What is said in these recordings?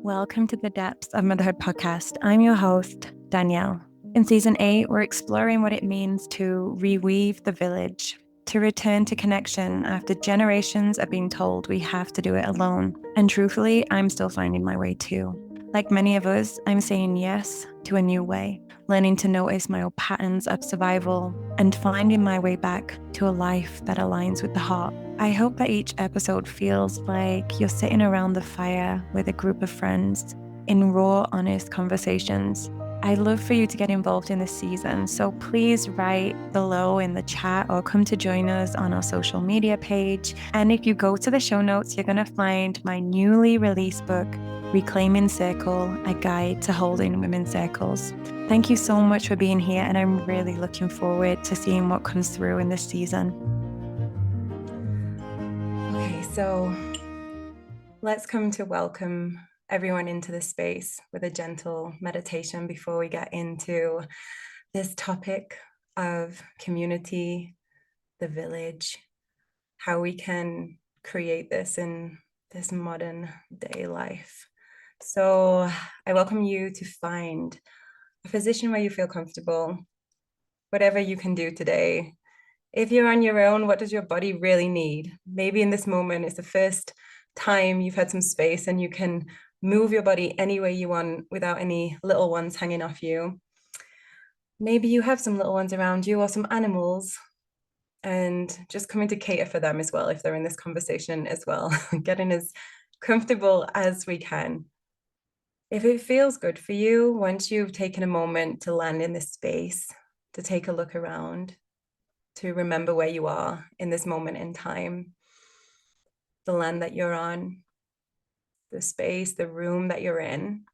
Welcome to the Depths of Motherhood podcast. I'm your host, Danielle. In season 8, we're exploring what it means to reweave the village, to return to connection after generations of being told we have to do it alone. And truthfully, I'm still finding my way too. Like many of us, I'm saying yes to a new way, learning to notice my old patterns of survival and finding my way back to a life that aligns with the heart. I hope that each episode feels like you're sitting around the fire with a group of friends in raw, honest conversations. I'd love for you to get involved in this season, so please write below in the chat or come to join us on our social media page. And if you go to the show notes, you're going to find my newly released book, Reclaiming Circle, a guide to holding women's circles. Thank you so much for being here, and I'm really looking forward to seeing what comes through in this season. Okay, so let's come to welcome everyone into this space with a gentle meditation before we get into this topic of community, the village, how we can create this in this modern day life. So I welcome you to find a position where you feel comfortable, whatever you can do today. If you're on your own, what does your body really need? Maybe in this moment, it's the first time you've had some space and you can move your body any way you want without any little ones hanging off you. Maybe you have some little ones around you or some animals, and just coming to cater for them as well if they're in this conversation as well, getting as comfortable as we can. If it feels good for you, once you've taken a moment to land in this space, to take a look around, to remember where you are in this moment in time, the land that you're on, the space, the room that you're in.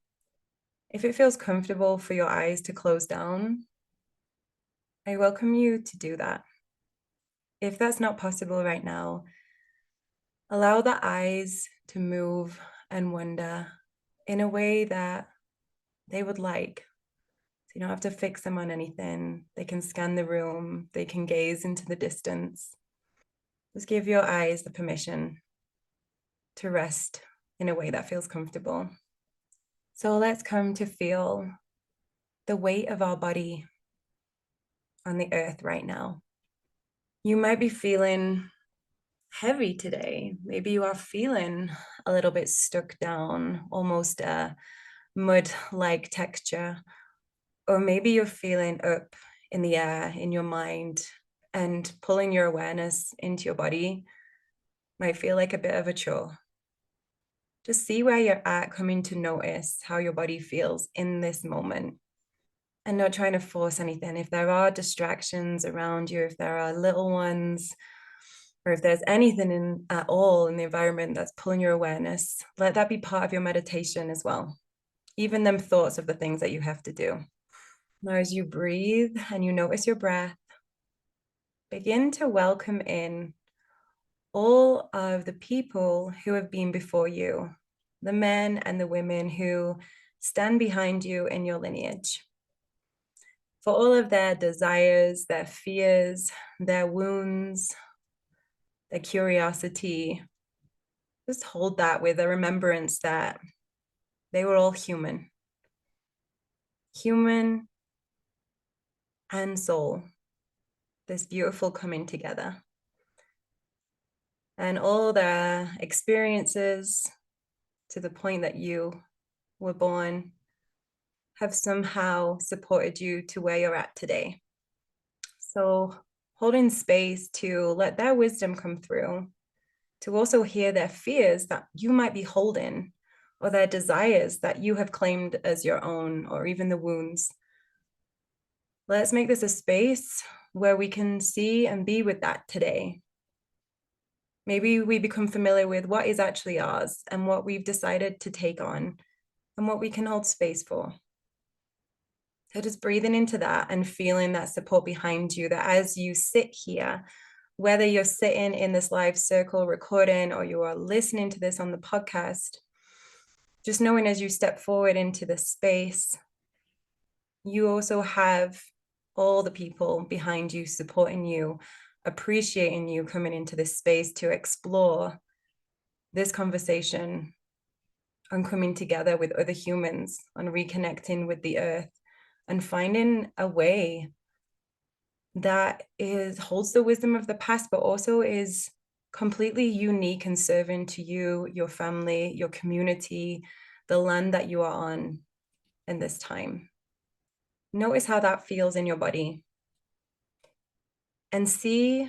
If it feels comfortable for your eyes to close down, I welcome you to do that. If that's not possible right now, allow the eyes to move and wander in a way that they would like. So you don't have to fix them on anything. They can scan the room. They can gaze into the distance. Just give your eyes the permission to rest in a way that feels comfortable. So let's come to feel the weight of our body on the earth right now. You might be feeling heavy today. Maybe you are feeling a little bit stuck down, almost a mud-like texture. Or maybe you're feeling up in the air in your mind, and pulling your awareness into your body might feel like a bit of a chore. Just see where you're at, coming to notice how your body feels in this moment, and not trying to force anything. If there are distractions around you, if there are little ones, or if there's anything at all in the environment that's pulling your awareness, let that be part of your meditation as well. Even them thoughts of the things that you have to do. Now, as you breathe and you notice your breath, begin to welcome in all of the people who have been before you, the men and the women who stand behind you in your lineage. For all of their desires, their fears, their wounds, their curiosity, just hold that with a remembrance that they were all human. Human and soul, this beautiful coming together. And all their experiences to the point that you were born have somehow supported you to where you're at today. So holding space to let their wisdom come through, to also hear their fears that you might be holding, or their desires that you have claimed as your own, or even the wounds. Let's make this a space where we can see and be with that today. Maybe we become familiar with what is actually ours and what we've decided to take on and what we can hold space for. So just breathing into that and feeling that support behind you, that as you sit here, whether you're sitting in this live circle recording or you are listening to this on the podcast, just knowing as you step forward into this space, you also have all the people behind you supporting you, appreciating you coming into this space to explore this conversation on coming together with other humans, on reconnecting with the earth, and finding a way that holds the wisdom of the past, but also is completely unique and serving to you, your family, your community, the land that you are on in this time. Notice how that feels in your body, and see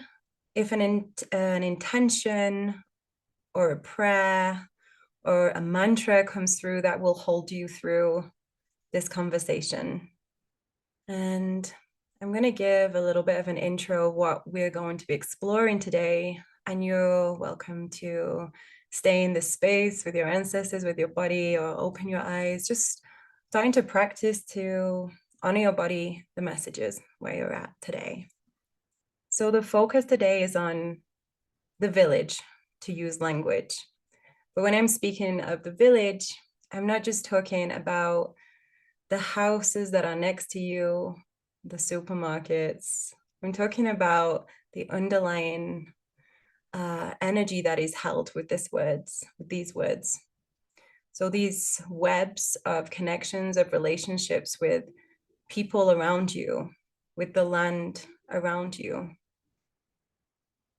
if an intention or a prayer or a mantra comes through that will hold you through this conversation. And I'm going to give a little bit of an intro of what we're going to be exploring today. And you're welcome to stay in this space with your ancestors, with your body, or open your eyes, just starting to practice to honor your body, the messages where you're at today. So the focus today is on the village, to use language. But when I'm speaking of the village, I'm not just talking about the houses that are next to you, the supermarkets. I'm talking about the underlying energy that is held with these words. So these webs of connections, of relationships with people around you, with the land around you.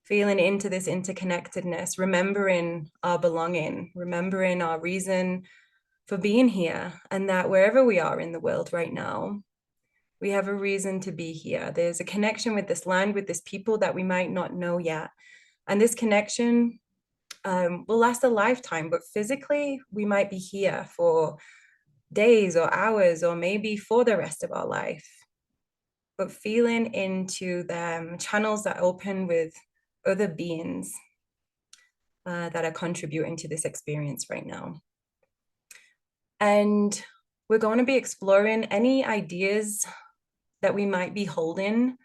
Feeling into this interconnectedness, remembering our belonging, remembering our reason for being here, and that wherever we are in the world right now, we have a reason to be here. There's a connection with this land, with this people that we might not know yet. And this connection will last a lifetime, but physically we might be here for days or hours, or maybe for the rest of our life. But feeling into them, channels that open with other beings that are contributing to this experience right now. And we're going to be exploring any ideas that we might be holding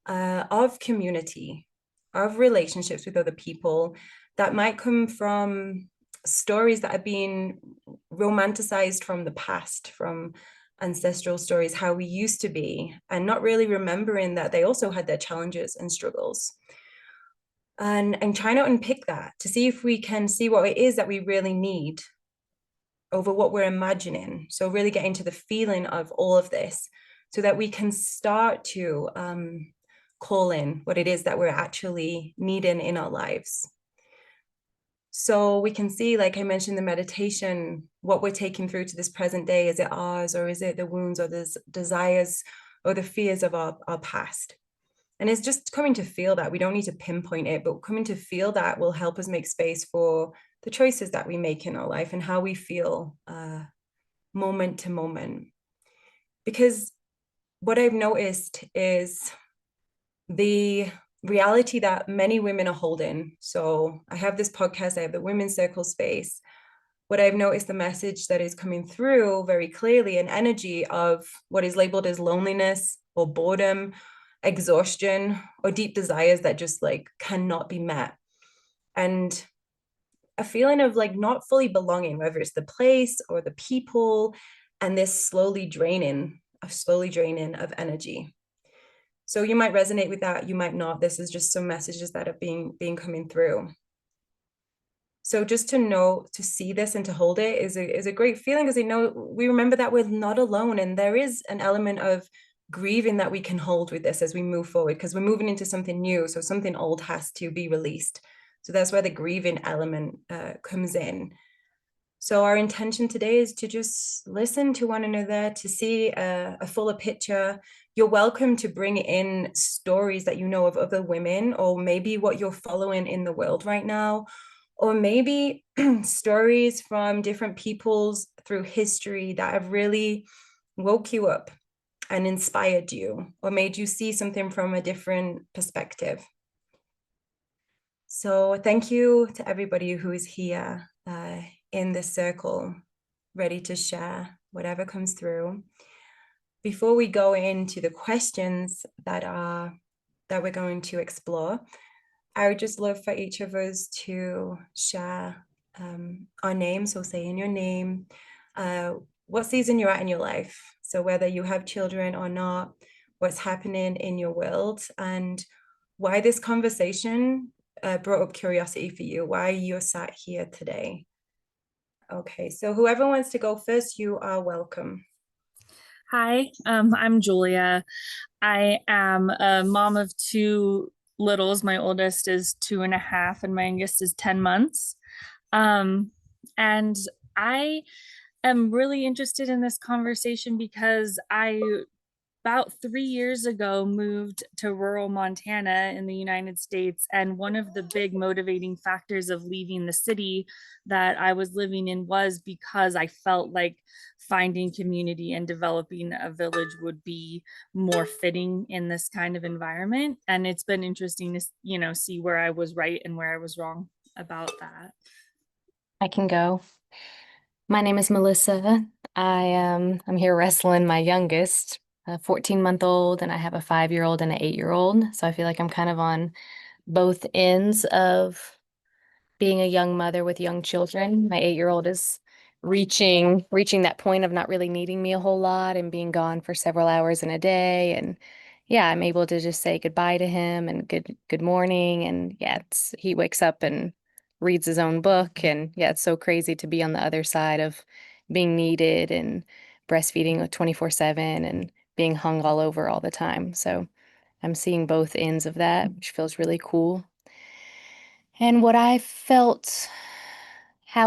of community, of relationships with other people that might come from stories that have been romanticized from the past, from ancestral stories, how we used to be, and not really remembering that they also had their challenges and struggles. And trying to unpick that to see if we can see what it is that we really need over what we're imagining. So really get into the feeling of all of this so that we can start to call in what it is that we're actually needing in our lives. So we can see, like I mentioned, the meditation, what we're taking through to this present day. Is it ours, or is it the wounds or the desires or the fears of our past? And it's just coming to feel that. We don't need to pinpoint it, but coming to feel that will help us make space for the choices that we make in our life and how we feel moment to moment. Because what I've noticed is the reality that many women are holding. So I have this podcast, I have the Women's Circle space. What I've noticed, the message that is coming through very clearly, an energy of what is labeled as loneliness or boredom, exhaustion, or deep desires that just like cannot be met. And a feeling of like not fully belonging, whether it's the place or the people, and this slowly draining of energy. So you might resonate with that, you might not. This is just some messages that are being coming through. So just to know, to see this and to hold it is a great feeling, because we remember that we're not alone, and there is an element of grieving that we can hold with this as we move forward, because we're moving into something new, so something old has to be released. So that's where the grieving element comes in. So our intention today is to just listen to one another, to see a fuller picture. You're welcome to bring in stories that you know of other women, or maybe what you're following in the world right now, or maybe stories from different peoples through history that have really woke you up and inspired you, or made you see something from a different perspective. So thank you to everybody who is here in this circle, ready to share whatever comes through. Before we go into the questions that we're going to explore, I would just love for each of us to share our name. So say in your name, what season you're at in your life. So whether you have children or not, what's happening in your world, and why this conversation brought up curiosity for you, why you're sat here today. Okay, so whoever wants to go first, you are welcome. Hi, I'm Julia. I am a mom of two littles. My oldest is 2.5, and my youngest is 10 months. Um, and I am really interested in this conversation because I about 3 years ago moved to rural Montana in the United States. And one of the big motivating factors of leaving the city that I was living in was because I felt like finding community and developing a village would be more fitting in this kind of environment. And it's been interesting to, see where I was right and where I was wrong about that. I can go. My name is Melissa. I'm here wrestling my youngest, a 14-month-old, and I have a 5-year-old and an 8-year-old. So I feel like I'm kind of on both ends of being a young mother with young children. My 8-year-old is reaching that point of not really needing me a whole lot and being gone for several hours in a day. And yeah, I'm able to just say goodbye to him and good morning. And yeah, he wakes up and reads his own book. And yeah, it's so crazy to be on the other side of being needed and breastfeeding 24/7 and being hung all over all the time. So I'm seeing both ends of that, which feels really cool. And how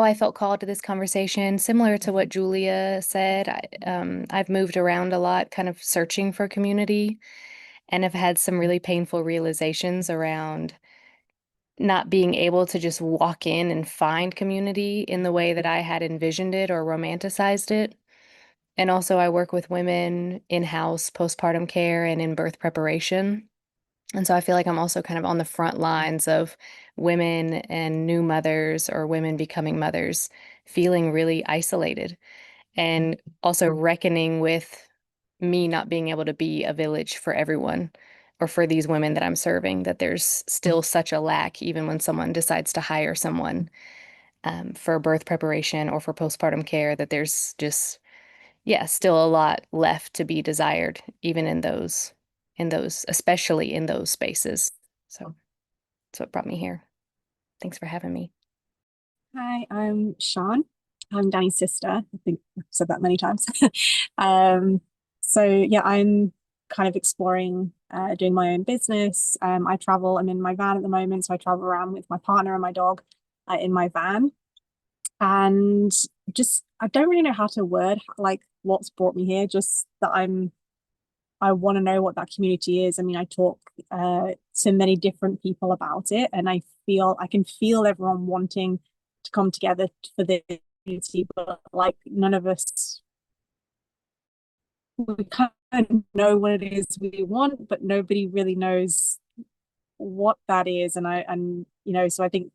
I felt called to this conversation, similar to what Julia said, I've moved around a lot, kind of searching for community, and have had some really painful realizations around not being able to just walk in and find community in the way that I had envisioned it or romanticized it. And also, I work with women in-house postpartum care and in birth preparation. And so I feel like I'm also kind of on the front lines of women and new mothers or women becoming mothers feeling really isolated and also reckoning with me not being able to be a village for everyone or for these women that I'm serving, that there's still such a lack even when someone decides to hire someone for birth preparation or for postpartum care, that there's just yeah, still a lot left to be desired, even especially in those spaces. So that's what brought me here. Thanks for having me. Hi, I'm Sean. I'm Danny's sister. I think I've said that many times. Um, so yeah, I'm kind of exploring doing my own business. I travel. I'm in my van at the moment, so I travel around with my partner and my dog in my van. And just I don't really know how to word like what's brought me here. Just that I want to know what that community is. I mean, I talk to many different people about it, and I can feel everyone wanting to come together for the community, but like none of us, we kind of know what it is we want, but nobody really knows what that is. And so I think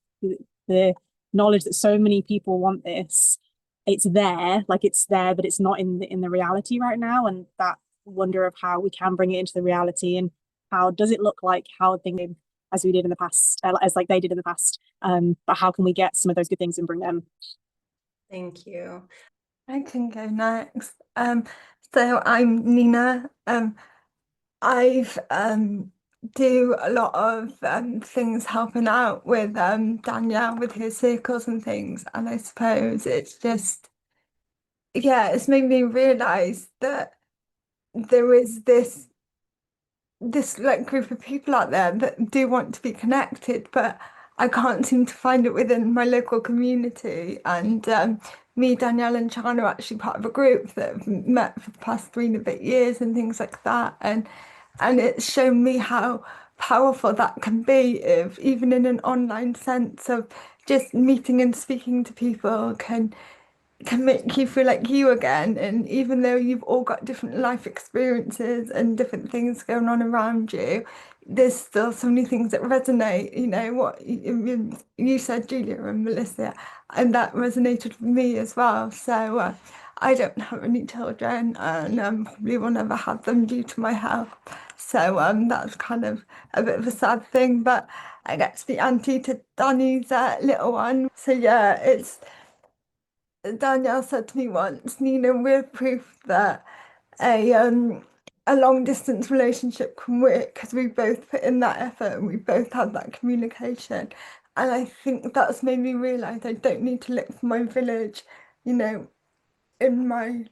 the knowledge that so many people want this, it's there, but it's not in the reality right now. And that wonder of how we can bring it into the reality and how does it look like how things as we did in the past, as like they did in the past. But how can we get some of those good things and bring them? Thank you. I can go next. So I'm Nina. I've do a lot of things helping out with Danielle with his circles and things, and I suppose it's just yeah, it's made me realize that there is this like group of people out there that do want to be connected, but I can't seem to find it within my local community. And me, Danielle, and Chan are actually part of a group that have met for the past 3 and a bit years and things like that. And it's shown me how powerful that can be if even in an online sense of just meeting and speaking to people can make you feel like you again. And even though you've all got different life experiences and different things going on around you, there's still so many things that resonate. You know, what you said, Julia and Melissa, and that resonated with me as well. So I don't have any children and probably will never have them due to my health. So that's kind of a bit of a sad thing, but I get to be auntie to Danny's little one. So yeah, it's Danielle said to me once, Nina, we're proof that a um a long distance relationship can work because we both put in that effort and we both had that communication. And I think that's made me realise I don't need to look for my village, you know, in my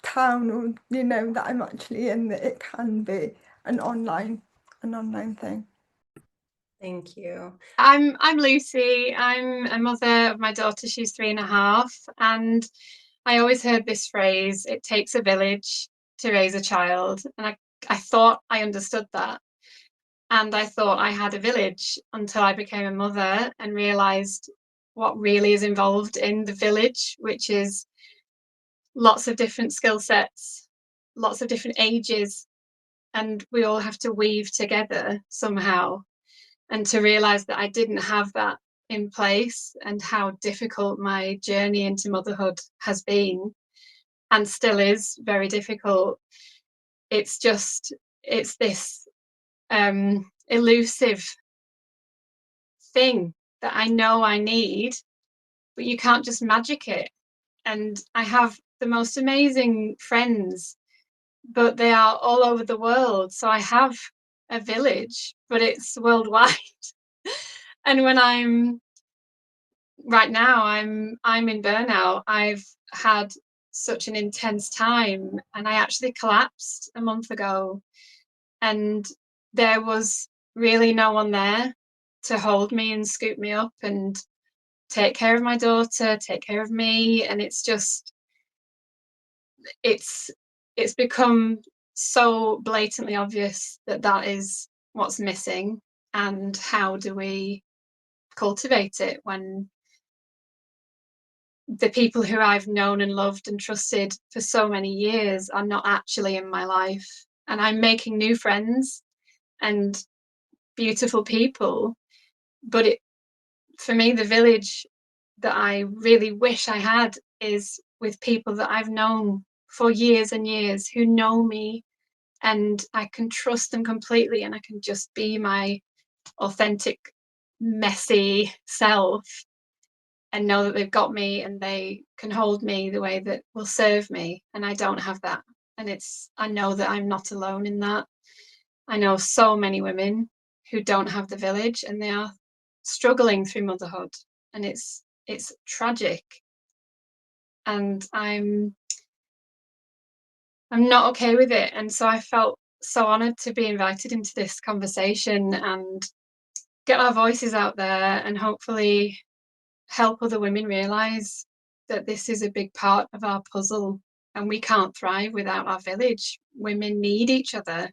town, or, you know, that I'm actually in, that it can be an online thing. Thank you. I'm Lucy. I'm a mother of my daughter. She's 3.5. And I always heard this phrase, it takes a village to raise a child. And I thought I understood that. And I thought I had a village until I became a mother and realized what really is involved in the village, which is lots of different skill sets, lots of different ages, and we all have to weave together somehow. And to realize that I didn't have that in place, and how difficult my journey into motherhood has been and still is very difficult. It's this elusive thing that I know I need, but you can't just magic it. And I have the most amazing friends, but they are all over the world. So I have a village, but it's worldwide. And when right now I'm in burnout. I've had such an intense time, and I actually collapsed a month ago, and there was really no one there to hold me and scoop me up and take care of my daughter, take care of me. And it's become so blatantly obvious that that is what's missing. And how do we cultivate it when the people who I've known and loved and trusted for so many years are not actually in my life? And I'm making new friends and beautiful people, but for me, the village that I really wish I had is with people that I've known for years and years, who know me, and I can trust them completely, and I can just be my authentic, messy self and know that they've got me and they can hold me the way that will serve me. And I don't have that. And I know that I'm not alone in that. I know so many women who don't have the village, and they are struggling through motherhood, and it's tragic. And I'm not okay with it. And so I felt so honored to be invited into this conversation and get our voices out there, and hopefully help other women realize that this is a big part of our puzzle, and we can't thrive without our village. Women need each other,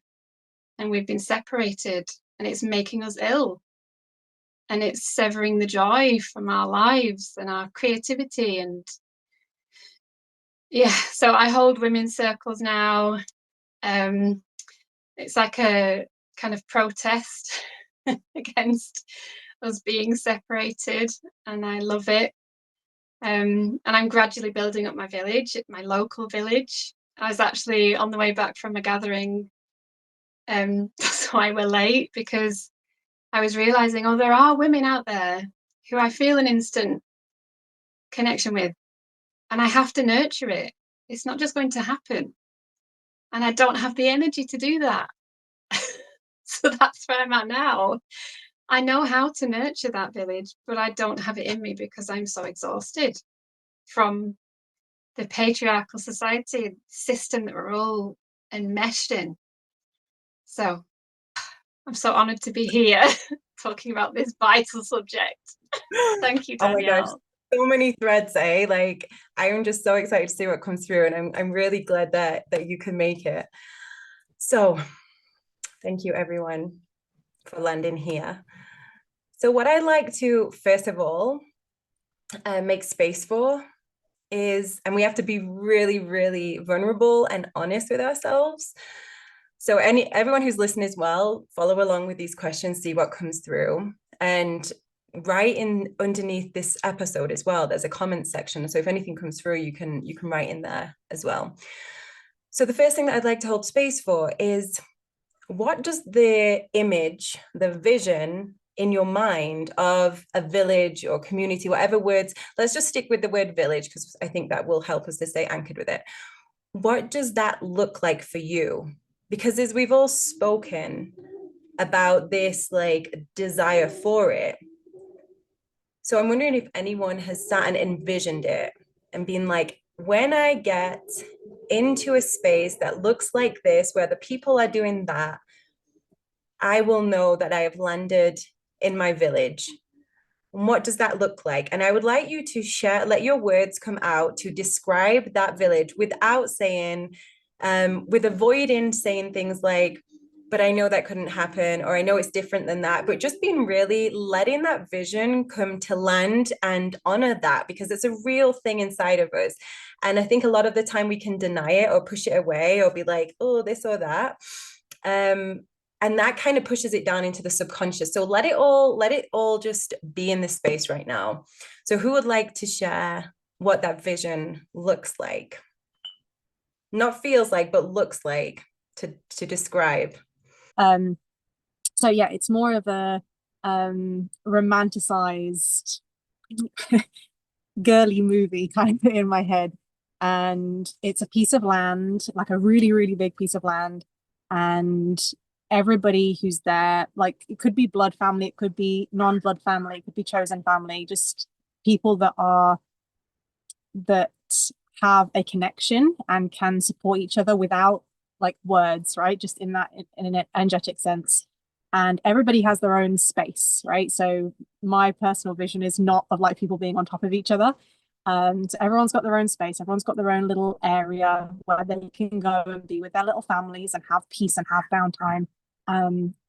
and we've been separated, and it's making us ill, and it's severing the joy from our lives and our creativity. And yeah, so I hold women's circles now. It's like a kind of protest against us being separated, and I love it. And I'm gradually building up my village, my local village. I was actually on the way back from a gathering, that's why we're late, because I was realizing, oh, there are women out there who I feel an instant connection with, and I have to nurture it. It's not just going to happen, and I don't have the energy to do that. So that's where I'm at now. I know how to nurture that village, but I don't have it in me because I'm so exhausted from the patriarchal society system that we're all enmeshed in. So I'm so honored to be here talking about this vital subject. Thank you, Danielle. Oh my gosh, so many threads, eh? Like, I am just so excited to see what comes through, and I'm really glad that you can make it. So thank you everyone for landing here. So what I'd like to first of all make space for is, and we have to be really, really vulnerable and honest with ourselves. So everyone who's listening as well, follow along with these questions, see what comes through. And right in underneath this episode as well, there's a comment section. So if anything comes through, you can write in there as well. So the first thing that I'd like to hold space for is, what does the image, the vision in your mind of a village or community, whatever words, let's just stick with the word village, because I think that will help us to stay anchored with it. What does that look like for you? Because as we've all spoken about this like desire for it, So I'm wondering if anyone has sat and envisioned it and been like, when I get into a space that looks like this, where the people are doing that, I will know that I have landed in my village. And what does that look like? And I would like you to share, let your words come out to describe that village without saying, with avoiding saying things like, but I know that couldn't happen, or I know it's different than that, but just being really letting that vision come to land and honor that, because it's a real thing inside of us. And I think a lot of the time we can deny it or push it away or be like, oh, this or that. And that kind of pushes it down into the subconscious. So let it all just be in this space right now. So who would like to share what that vision looks like? Not feels like, but looks like, to describe. So yeah, it's more of a romanticized girly movie kind of in my head. And it's a piece of land, like a really, really big piece of land. And everybody who's there, like it could be blood family, it could be non-blood family, it could be chosen family, just people that have a connection and can support each other without like words, right? Just in an energetic sense. And everybody has their own space, right? So my personal vision is not of like people being on top of each other. So everyone's got their own space, everyone's got their own little area where they can go and be with their little families and have peace and have downtime.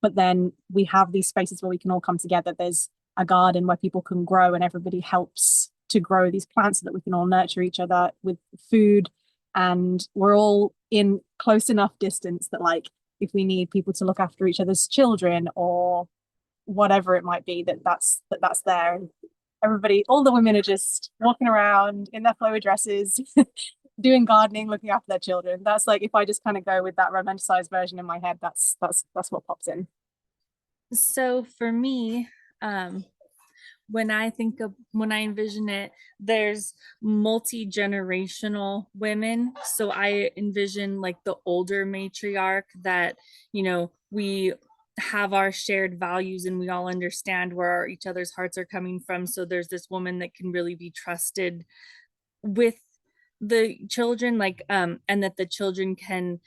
But then we have these spaces where we can all come together. There's a garden where people can grow and everybody helps to grow these plants so that we can all nurture each other with food. And we're all in close enough distance that like if we need people to look after each other's children or whatever it might be, that's there. And everybody, all the women are just walking around in their flowy dresses doing gardening, looking after their children. That's like, if I just kind of go with that romanticized version in my head, that's what pops in. So for me, when I envision it, there's multi-generational women. So I envision like the older matriarch that, we have our shared values and we all understand where each other's hearts are coming from. So there's this woman that can really be trusted with the children, and that the children can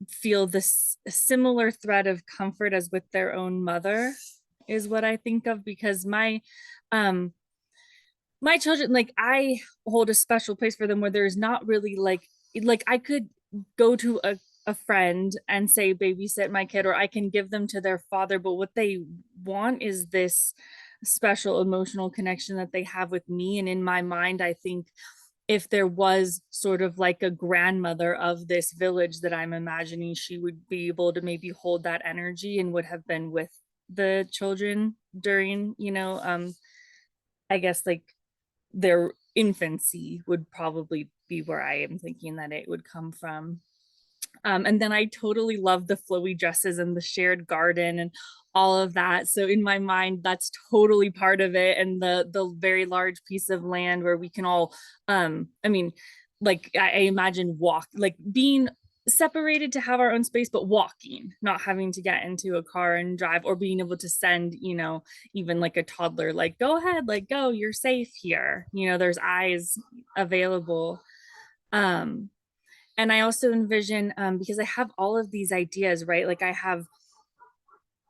feel this similar thread of comfort as with their own mother is what I think of, because my children, like I hold a special place for them where there's not really like I could go to a friend and say babysit my kid, or I can give them to their father, but what they want is this special emotional connection that they have with me. And in my mind, I think if there was sort of like a grandmother of this village that I'm imagining, she would be able to maybe hold that energy and would have been with the children during, I guess like their infancy would probably be where I am thinking that it would come from. And then I totally love the flowy dresses and the shared garden and all of that. So in my mind, that's totally part of it. And the very large piece of land where we can all, I imagine being separated to have our own space, but walking, not having to get into a car and drive, or being able to send, even like a toddler, like, go ahead, like, go, you're safe here. There's eyes available. And I also envision, because I have all of these ideas, right? Like I have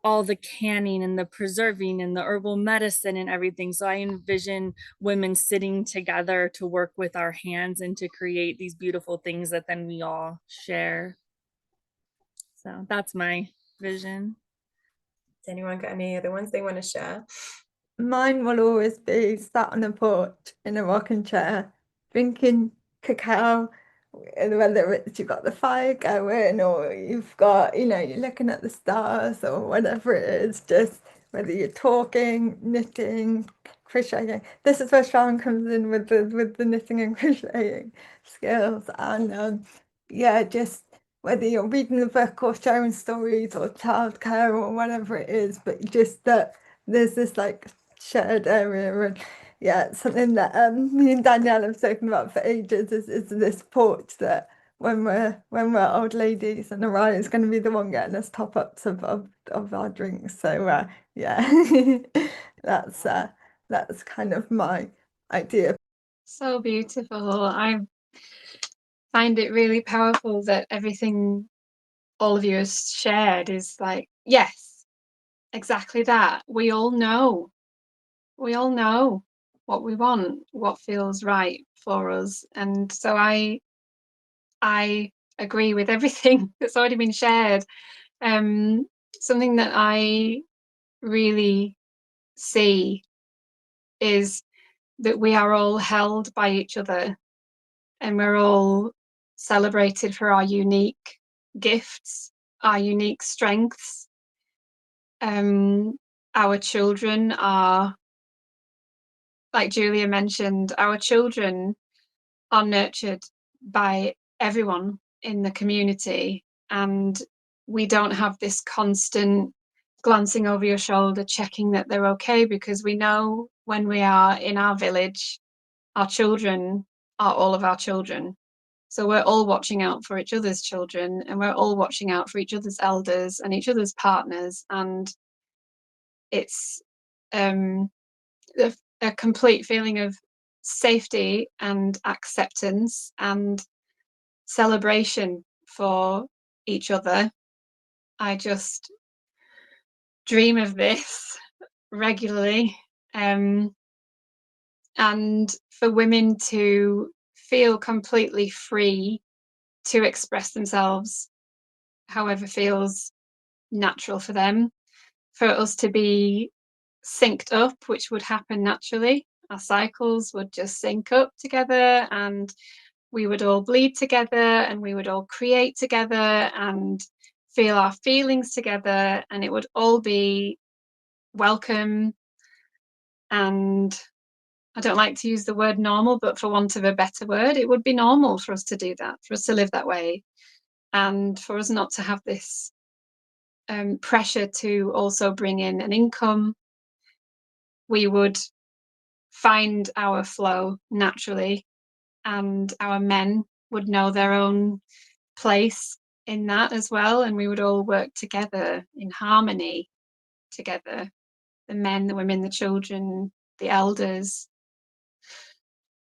all the canning and the preserving and the herbal medicine and everything. So I envision women sitting together to work with our hands and to create these beautiful things that then we all share. So that's my vision. Does anyone got any other ones they want to share? Mine will always be sat on a porch in a rocking chair, drinking cacao, whether it's you've got the fire going or you've got, you're looking at the stars or whatever it is, just whether you're talking, knitting, crocheting. This is where Sharon comes in with the knitting and crocheting skills. And yeah, just whether you're reading a book or sharing stories or childcare or whatever it is, but just that there's this like shared area. And yeah, something that me and Danielle have spoken about for ages is this porch that when we're old ladies, and Orion going to be the one getting us top ups of our drinks. So yeah, that's That's kind of my idea. So beautiful. I find it really powerful that everything all of you have shared is like, yes, exactly that. We all know what we want, what feels right for us. And so I agree with everything that's already been shared. Something that I really see is that we are all held by each other, and we're all celebrated for our unique gifts, our unique strengths. Our children are, like Julia mentioned, our children are nurtured by everyone in the community, and we don't have this constant glancing over your shoulder, checking that they're okay, because we know when we are in our village, our children are all of our children. So we're all watching out for each other's children, and we're all watching out for each other's elders and each other's partners. And it's a, a complete feeling of safety and acceptance and celebration for each other. I just dream of this regularly. And for women to feel completely free to express themselves however feels natural for them, for us to be synced up, which would happen naturally. Our cycles would just sync up together, and we would all bleed together, and we would all create together and feel our feelings together, and it would all be welcome. And I don't like to use the word normal, but for want of a better word, it would be normal for us to do that, for us to live that way, and for us not to have this pressure to also bring in an income. We would find our flow naturally, and our men would know their own place in that as well, and we would all work together in harmony together, the men, the women, the children, the elders.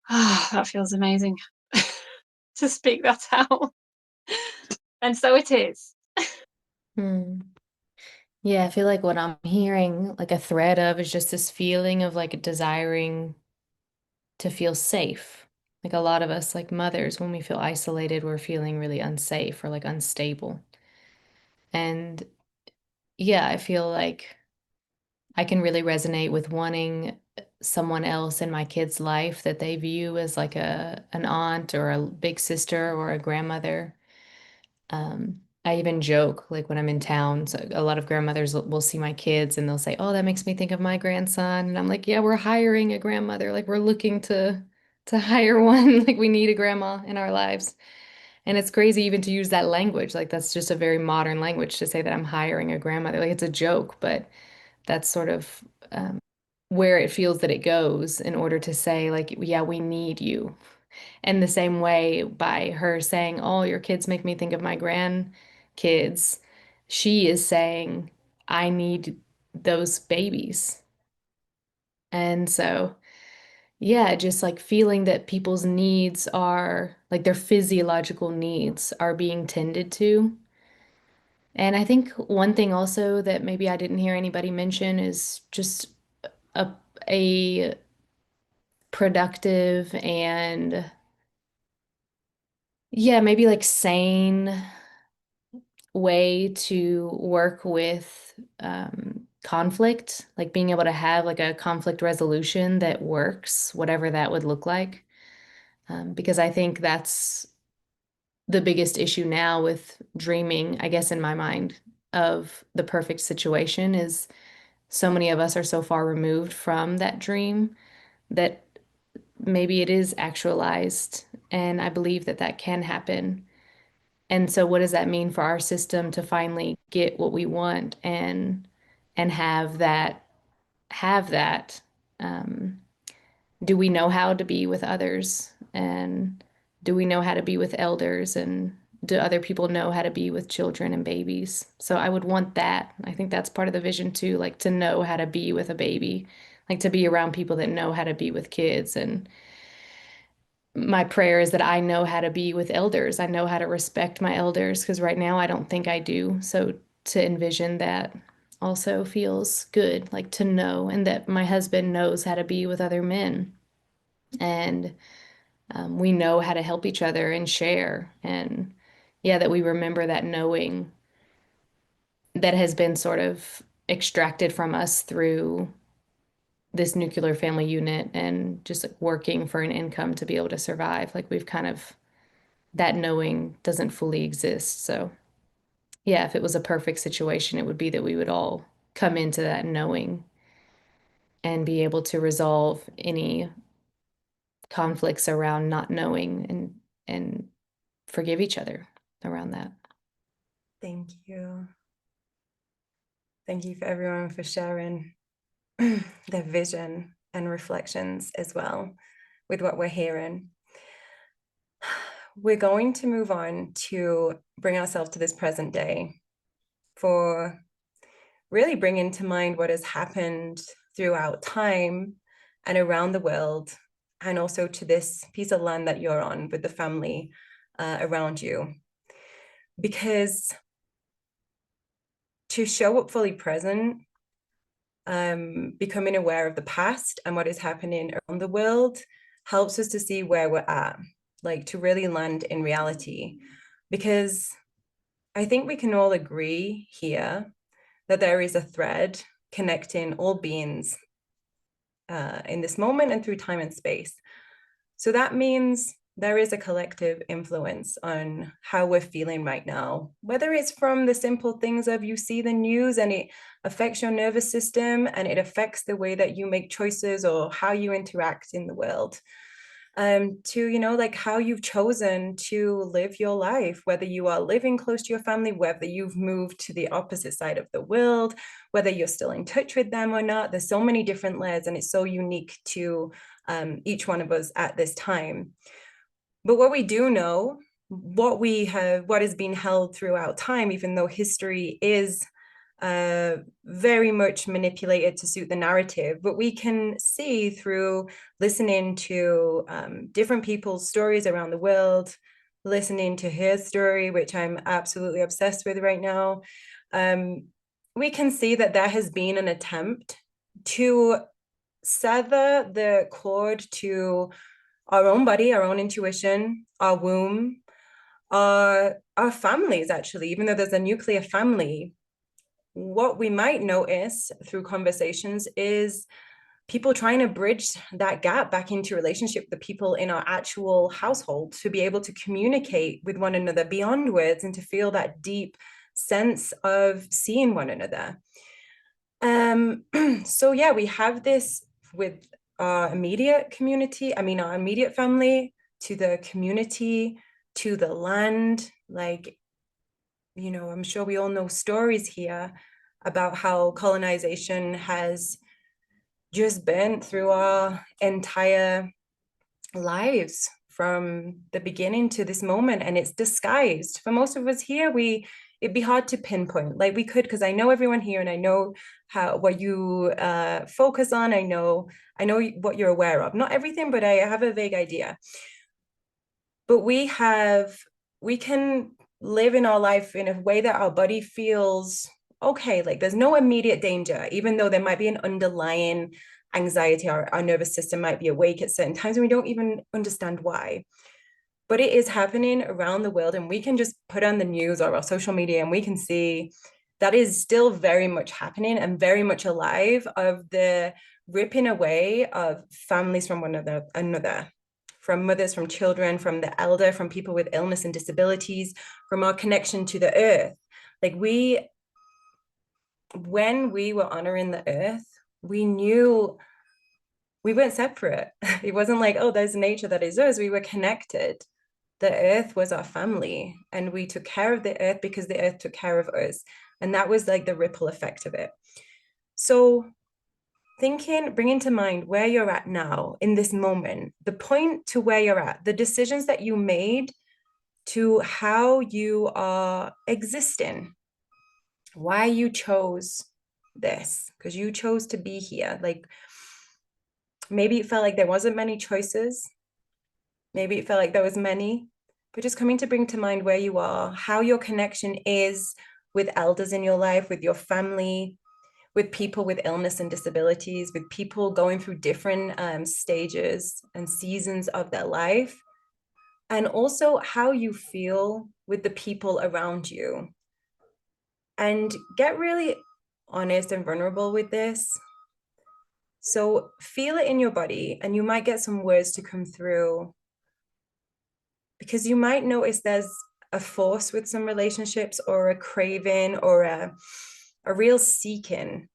That feels amazing to speak that out. And so it is. Hmm. Yeah, I feel like what I'm hearing, like a thread of, is just this feeling of like desiring to feel safe. Like a lot of us, like mothers, when we feel isolated, we're feeling really unsafe or like unstable. And yeah, I feel like I can really resonate with wanting someone else in my kid's life that they view as like an aunt or a big sister or a grandmother. I even joke, like when I'm in town, so a lot of grandmothers will see my kids and they'll say, "Oh, that makes me think of my grandson." And I'm like, "Yeah, we're hiring a grandmother. Like we're looking to hire one. Like we need a grandma in our lives." And it's crazy even to use that language. Like that's just a very modern language to say that I'm hiring a grandmother. Like it's a joke, but that's sort of where it feels that it goes in order to say, like, yeah, we need you. And the same way by her saying, "Oh, your kids make me think of my grandkids," she is saying, "I need those babies." And so, yeah, just like feeling that people's needs are like their physiological needs are being tended to. And I think one thing also that maybe I didn't hear anybody mention is just a a productive and yeah, maybe like sane way to work with conflict, like being able to have like a conflict resolution that works, whatever that would look like. Because I think that's the biggest issue now with dreaming, I guess, in my mind, of the perfect situation is so many of us are so far removed from that dream that maybe it is actualized. And I believe that that can happen. And so what does that mean for our system to finally get what we want and have that do we know how to be with others and do we know how to be with elders and do other people know how to be with children and babies? So I would want that. I think that's part of the vision too, like to know how to be with a baby, like to be around people that know how to be with kids. And my prayer is that I know how to be with elders. I know how to respect my elders, because right now I don't think I do. So to envision that also feels good, like to know, and that my husband knows how to be with other men. And we know how to help each other and share. And yeah, that we remember that knowing that has been sort of extracted from us through this nuclear family unit and just like working for an income to be able to survive. Like we've kind of, that knowing doesn't fully exist. So yeah, if it was a perfect situation, it would be that we would all come into that knowing and be able to resolve any conflicts around not knowing, and forgive each other around that. Thank you. Thank you for everyone for sharing their vision and reflections as well with what we're hearing. We're going to move on to bring ourselves to this present day for really bringing to mind what has happened throughout time and around the world, and also to this piece of land that you're on with the family around you. Because to show up fully present, becoming aware of the past and what is happening around the world helps us to see where we're at, like to really land in reality. Because I think we can all agree here that there is a thread connecting all beings in this moment and through time and space. So that means there is a collective influence on how we're feeling right now, whether it's from the simple things of you see the news and it affects your nervous system and it affects the way that you make choices or how you interact in the world, to, you know, like how you've chosen to live your life, whether you are living close to your family, whether you've moved to the opposite side of the world, whether you're still in touch with them or not. There's so many different layers and it's so unique to each one of us at this time. But what we do know, what has been held throughout time, even though history is very much manipulated to suit the narrative, but we can see through listening to different people's stories around the world, listening to his story, which I'm absolutely obsessed with right now, we can see that there has been an attempt to sever the cord to our own body, our own intuition, our womb, our families, actually. Even though there's a nuclear family, what we might notice through conversations is people trying to bridge that gap back into relationship with the people in our actual household, to be able to communicate with one another beyond words and to feel that deep sense of seeing one another. So yeah, we have this with our immediate community, our immediate family, to the community, to the land. Like, you know, I'm sure we all know stories here about how colonization has just been through our entire lives from the beginning to this moment, and it's disguised. For most of us here, it'd be hard to pinpoint. Like we could, because I know everyone here and I know what you focus on. I know what you're aware of. Not everything, but I have a vague idea. But we can live in our life in a way that our body feels okay. Like there's no immediate danger, even though there might be an underlying anxiety. Our nervous system might be awake at certain times and we don't even understand why. But it is happening around the world, and we can just put on the news or our social media and we can see that is still very much happening and very much alive, of the ripping away of families from one another, from mothers, from children, from the elder, from people with illness and disabilities, from our connection to the earth. Like when we were honoring the earth, we knew we weren't separate. It wasn't like, oh, there's nature that is us. We were connected. The earth was our family, and we took care of the earth because the earth took care of us. And that was like the ripple effect of it. So bringing to mind where you're at now in this moment, the point to where you're at, the decisions that you made to how you are existing, why you chose this, because you chose to be here. Like Maybe it felt like there wasn't many choices. Maybe it felt like there was many, but just coming to bring to mind where you are, how your connection is with elders in your life, with your family, with people with illness and disabilities, with people going through different stages and seasons of their life, and also how you feel with the people around you. And get really honest and vulnerable with this. So feel it in your body, and you might get some words to come through, because you might notice there's a force with some relationships, or a craving, or a real seeking.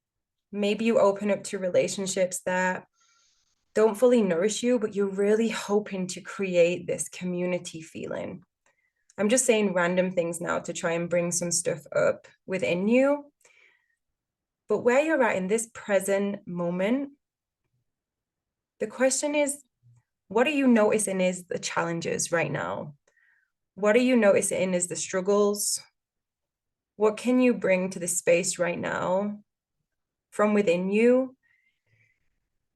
Maybe you open up to relationships that don't fully nourish you, but you're really hoping to create this community feeling. I'm just saying random things now to try and bring some stuff up within you. But where you're at in this present moment, the question is, what are you noticing is the challenges right now? What are you noticing is the struggles? What can you bring to the space right now from within you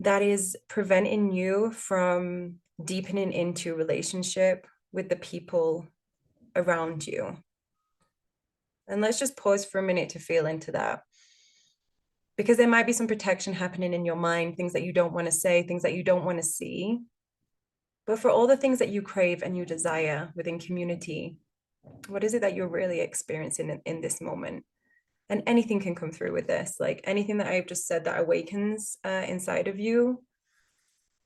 that is preventing you from deepening into relationship with the people around you? And let's just pause for a minute to feel into that, because there might be some protection happening in your mind, things that you don't want to say, things that you don't want to see. But for all the things that you crave and you desire within community, what is it that you're really experiencing in this moment? And anything can come through with this, like anything that I've just said that awakens inside of you,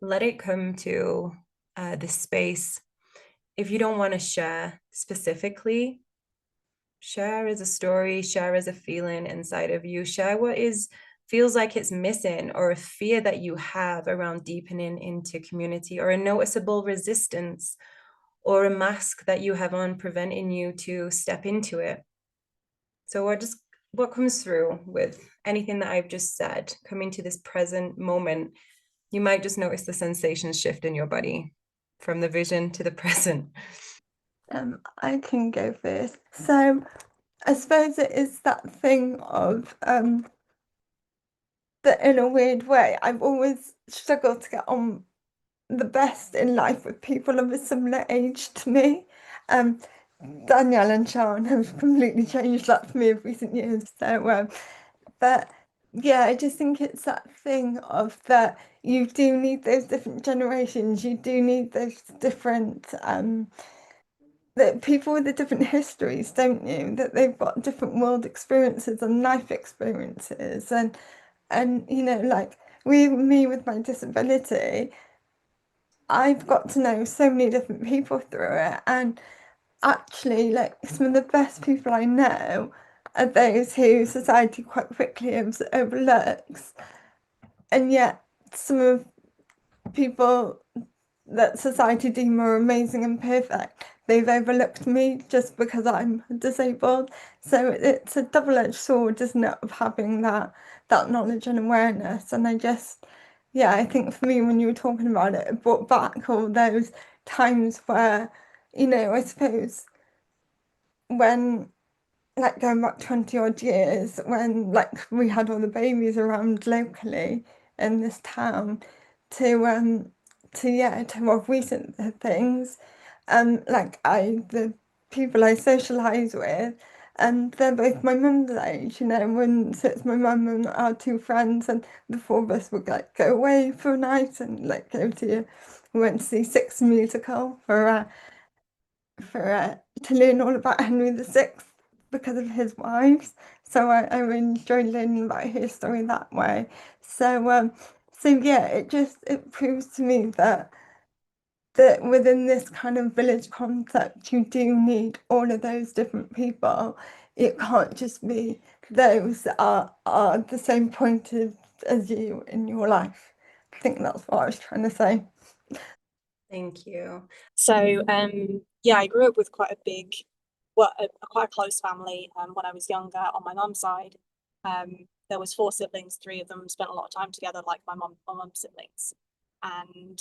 let it come to this space. If you don't want to share specifically, share as a story, share as a feeling inside of you, share what feels like it's missing, or a fear that you have around deepening into community, or a noticeable resistance, or a mask that you have on preventing you to step into it. So what comes through with anything that I've just said, coming to this present moment, you might just notice the sensations shift in your body from the vision to the present. I can go first. So I suppose it is that thing of that in a weird way, I've always struggled to get on the best in life with people of a similar age to me. Danielle and Sean have completely changed that for me in recent years. So, but yeah, I just think it's that thing of that you do need those different generations. You do need those different that people with the different histories, don't you? That they've got different world experiences and life experiences, and you know, like with me with my disability, I've got to know so many different people through it, and actually, like some of the best people I know are those who society quite quickly overlooks, and yet some of people that society deem more amazing and perfect, they've overlooked me just because I'm disabled. So it's a double-edged sword, isn't it, of having that knowledge and awareness. And yeah, I think for me, when you were talking about it, it brought back all those times where, you know, I suppose when, like, going back 20 odd years, when like we had all the babies around locally in this town, to more recent things, like the people I socialise with, and they're both my mum's age, you know, when so it's my mum and our two friends, and the four of us would like go away for a night and like we went to see Six musical for to learn all about Henry VI because of his wives. So I really enjoyed learning about his story that way. So yeah, it proves to me that within this kind of village concept, you do need all of those different people. It can't just be those that are the same point as you in your life. I think that's what I was trying to say. Thank you. So yeah, I grew up with quite a big, quite a close family. When I was younger, on my mum's side, there was 4 siblings. 3 of them spent a lot of time together, like my mum's siblings, and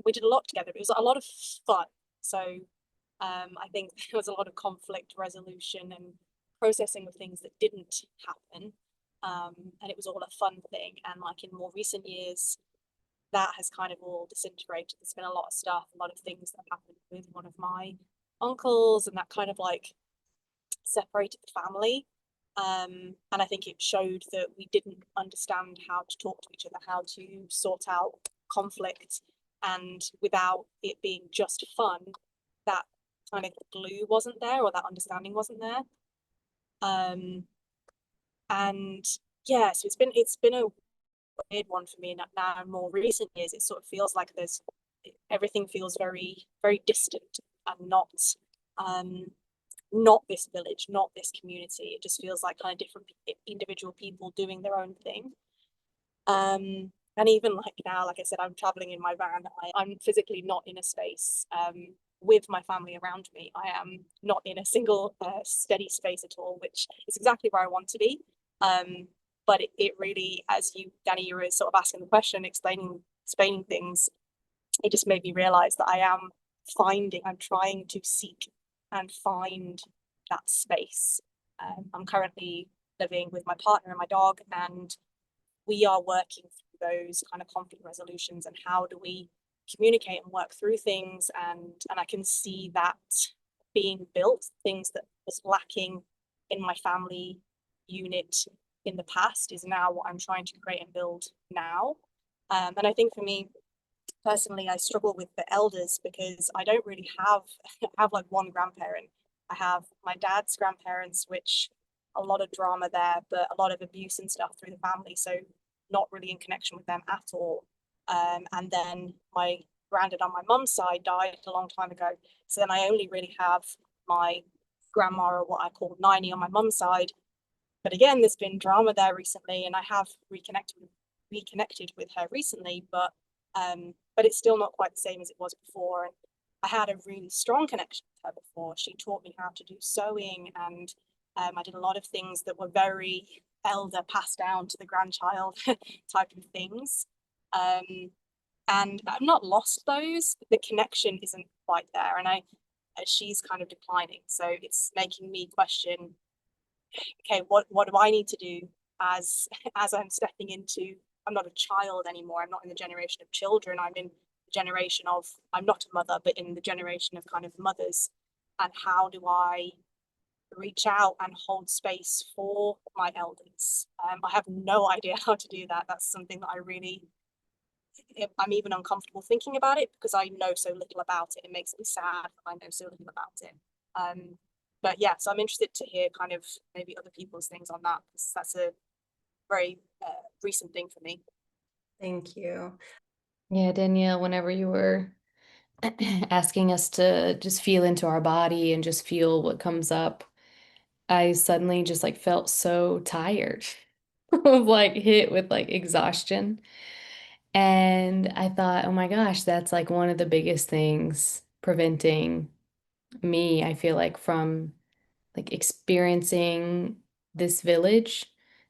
we did a lot together. It was a lot of fun. So I think there was a lot of conflict resolution and processing of things that didn't happen, and it was all a fun thing. And like in more recent years, that has kind of all disintegrated. There's been a lot of stuff, a lot of things that happened with one of my uncles, and that kind of like separated the family. And I think it showed that we didn't understand how to talk to each other, how to sort out conflict, and without it being just fun, that kind of glue wasn't there, or that understanding wasn't there. And yeah, so it's been a weird one for me now. In more recent years, it sort of feels like everything feels very, very distant, and not this village, not this community. It just feels like kind of different individual people doing their own thing. And even like now, like I said, I'm traveling in my van. I'm physically not in a space with my family around me. I am not in a single steady space at all, which is exactly where I want to be. But it really, as Danny, you were sort of asking the question, explaining things, it just made me realize that I'm trying to seek and find that space. I'm currently living with my partner and my dog, and we are working through those kind of conflict resolutions and how do we communicate and work through things. And I can see that being built, things that was lacking in my family unit in the past is now what I'm trying to create and build now. And I think for me personally, I struggle with the elders because I don't really have like one grandparent. I have my dad's grandparents, which a lot of drama there, but a lot of abuse and stuff through the family. So not really in connection with them at all. And then my granddad on my mum's side died a long time ago. So then I only really have my grandma, or what I call Ninety, on my mum's side. But again, there's been drama there recently, and I have reconnected with her recently, but it's still not quite the same as it was before. And I had a really strong connection with her before. She taught me how to do sewing, and I did a lot of things that were very elder, passed down to the grandchild type of things. And I've not lost those, but the connection isn't quite there. And she's kind of declining. So it's making me question, okay, what do I need to do as I'm stepping into, I'm not a child anymore. I'm not in the generation of children. I'm in the generation of, I'm not a mother, but in the generation of kind of mothers. And how do I reach out and hold space for my elders? I have no idea how to do that. That's something that I'm even uncomfortable thinking about it because I know so little about it. It makes me sad that I know so little about it. But yeah, so I'm interested to hear kind of maybe other people's things on that, because that's a very recent thing for me. Thank you. Yeah, Danielle, whenever you were asking us to just feel into our body and just feel what comes up, I suddenly just like felt so tired of like hit with like exhaustion. And I thought, oh my gosh, that's like one of the biggest things preventing me, I feel like, from like experiencing this village,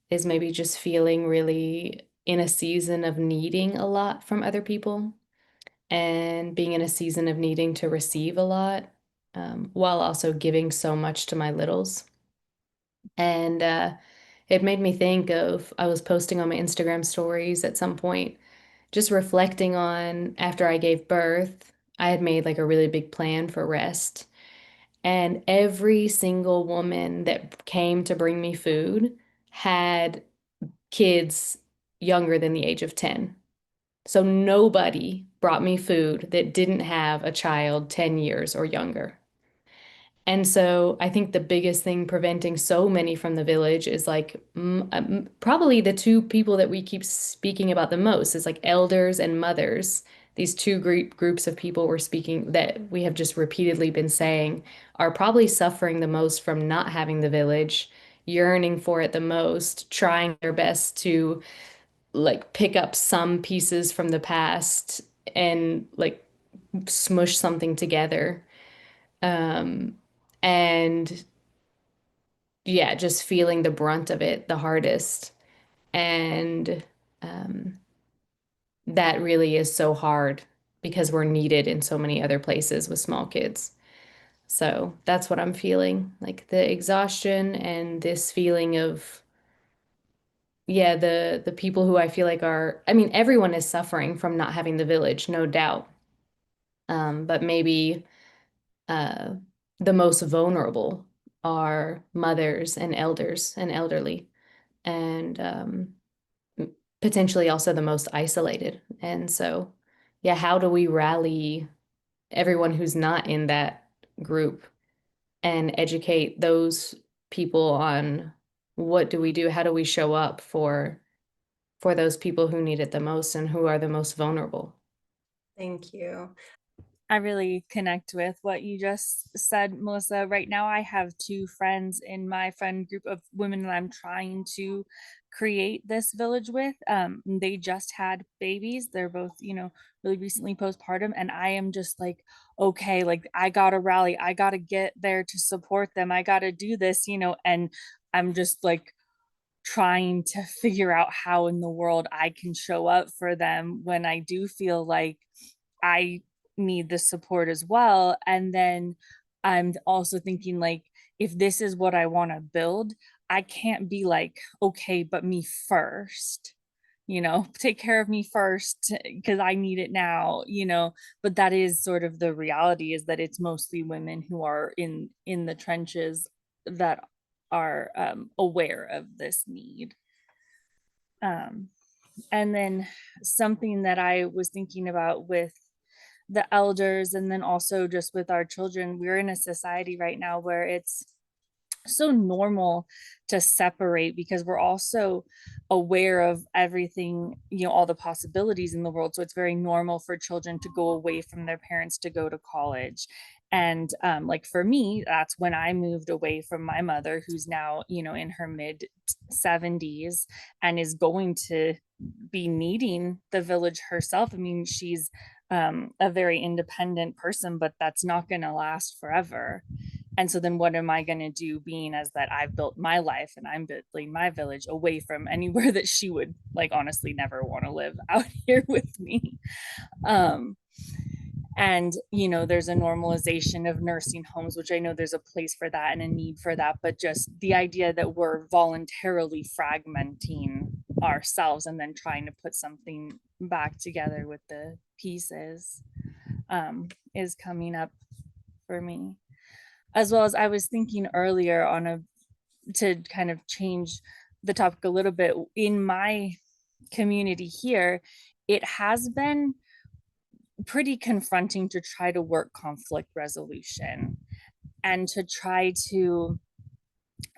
is maybe just feeling really in a season of needing a lot from other people and being in a season of needing to receive a lot, while also giving so much to my littles. And it made me think of, I was posting on my Instagram stories at some point, just reflecting on after I gave birth, I had made like a really big plan for rest. And every single woman that came to bring me food had kids younger than the age of 10. So nobody brought me food that didn't have a child 10 years or younger. And so I think the biggest thing preventing so many from the village is like probably the two people that we keep speaking about the most is like elders and mothers. These two groups of people we're speaking that we have just repeatedly been saying are probably suffering the most from not having the village, yearning for it the most, trying their best to like pick up some pieces from the past and like smush something together. Um, and yeah, just feeling the brunt of it the hardest. And um, that really is so hard because we're needed in so many other places with small kids. So that's what I'm feeling, like the exhaustion and this feeling of yeah, the people who I feel like are, I mean, everyone is suffering from not having the village, no doubt. But maybe uh, the most vulnerable are mothers and elders and elderly, and potentially also the most isolated. And so, yeah, how do we rally everyone who's not in that group and educate those people on what do we do? How do we show up for those people who need it the most and who are the most vulnerable? Thank you. I really connect with what you just said, Melissa. Right now, I have two friends in my friend group of women that I'm trying to create this village with. They just had babies. They're both, really recently postpartum. And I am just like, okay, like I gotta rally. I gotta get there to support them. I gotta do this, and I'm just like trying to figure out how in the world I can show up for them when I do feel like I need the support as well. And then I'm also thinking, like, if this is what I want to build, I can't be like, okay, but me first, take care of me first because I need it now, but that is sort of the reality, is that it's mostly women who are in the trenches that are aware of this need. And then something that I was thinking about with the elders, and then also just with our children, we're in a society right now where it's so normal to separate because we're also aware of everything, all the possibilities in the world. So it's very normal for children to go away from their parents to go to college. And like for me, that's when I moved away from my mother, who's now, in her mid 70s and is going to be needing the village herself. I mean, she's a very independent person, but that's not going to last forever. And so then what am I going to do, being as that I've built my life and I'm building my village away from anywhere that she would, like, honestly never want to live out here with me. And there's a normalization of nursing homes, which I know there's a place for that and a need for that, but just the idea that we're voluntarily fragmenting ourselves and then trying to put something back together with the pieces is coming up for me. As well as I was thinking earlier to kind of change the topic a little bit, in my community here, it has been pretty confronting to try to work conflict resolution and to try to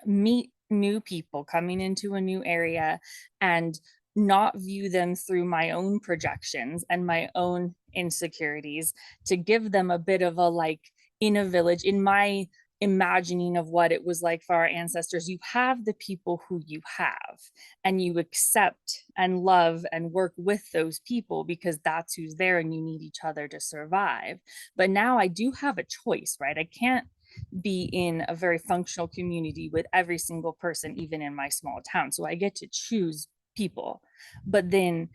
meet new people coming into a new area and not view them through my own projections and my own insecurities, to give them a bit of a, like, in a village, in my imagining of what it was like for our ancestors, you have the people who you have and you accept and love and work with those people because that's who's there and you need each other to survive. But now I do have a choice, right? I can't be in a very functional community with every single person, even in my small town. So I get to choose people. But then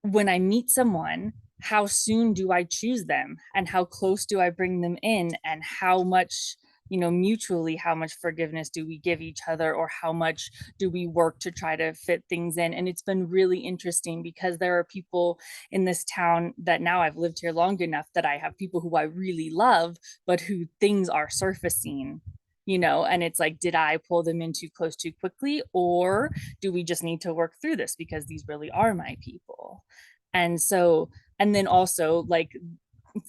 when I meet someone, how soon do I choose them and how close do I bring them in, and how much, mutually, how much forgiveness do we give each other, or how much do we work to try to fit things in? And it's been really interesting because there are people in this town that now I've lived here long enough that I have people who I really love, but who things are surfacing, and it's like, did I pull them in too close too quickly, or do we just need to work through this because these really are my people? And so, and then also, like,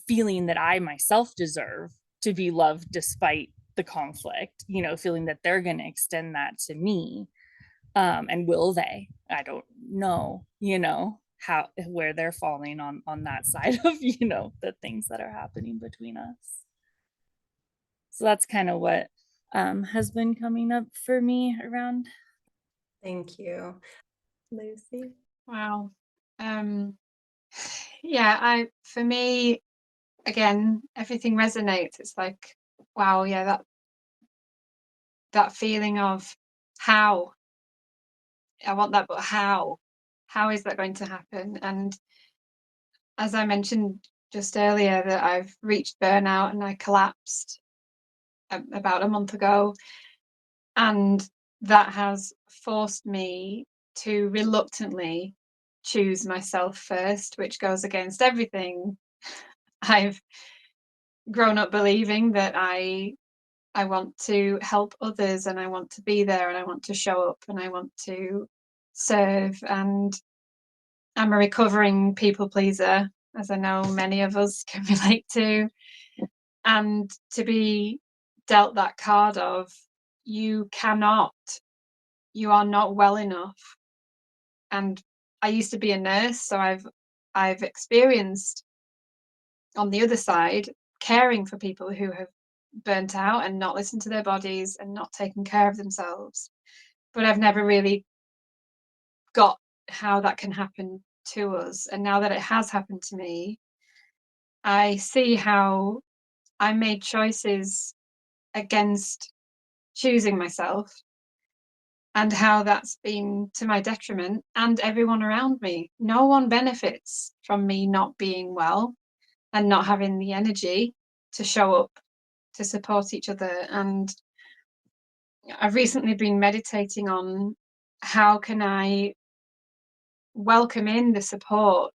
feeling that I myself deserve to be loved despite the conflict, feeling that they're going to extend that to me. And will they? I don't know, how, where they're falling on that side of, the things that are happening between us. So that's kind of what has been coming up for me around. Thank you. Lucy? Wow. Yeah, for me, again, everything resonates. It's like, wow, yeah, that feeling of how I want that, but how is that going to happen? And as I mentioned just earlier, that I've reached burnout and I collapsed about a month ago, and that has forced me to reluctantly choose myself first, which goes against everything I've grown up believing, that I want to help others, and I want to be there, and I want to show up, and I want to serve. And I'm a recovering people pleaser, as I know many of us can relate to. And to be dealt that card of, you are not well enough. And I used to be a nurse, so I've experienced on the other side caring for people who have burnt out and not listened to their bodies and not taken care of themselves. But I've never really got how that can happen to us. And now that it has happened to me, I see how I made choices against choosing myself, and how that's been to my detriment and everyone around me. No one benefits from me not being well and not having the energy to show up to support each other. And I've recently been meditating on how can I welcome in the support,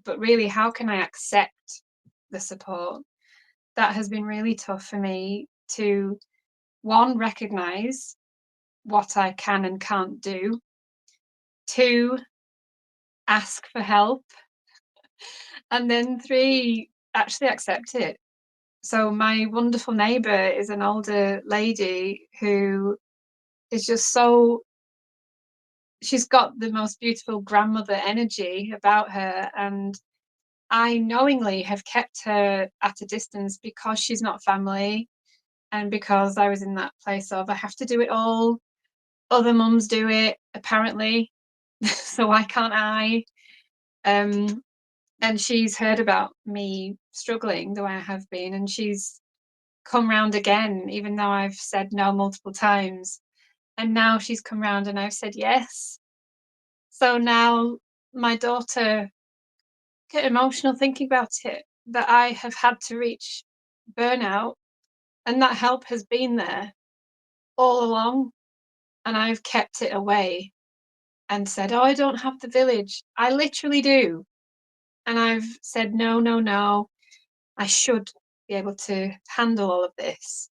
but really how can I accept the support. That has been really tough for me to, one, recognize what I can and can't do, two, ask for help, and then three, actually accept it. So my wonderful neighbour is an older lady who is just so, she's got the most beautiful grandmother energy about her, and I knowingly have kept her at a distance because she's not family, and because I was in that place of, I have to do it all, other mums do it apparently, so why can't I? And she's heard about me struggling the way I have been, and she's come round again, even though I've said no multiple times. And now she's come round and I've said yes. So now my daughter, get emotional thinking about it, that I have had to reach burnout, and that help has been there all along, and I've kept it away and said, oh, I don't have the village. I literally do. And I've said, no, I should be able to handle all of this.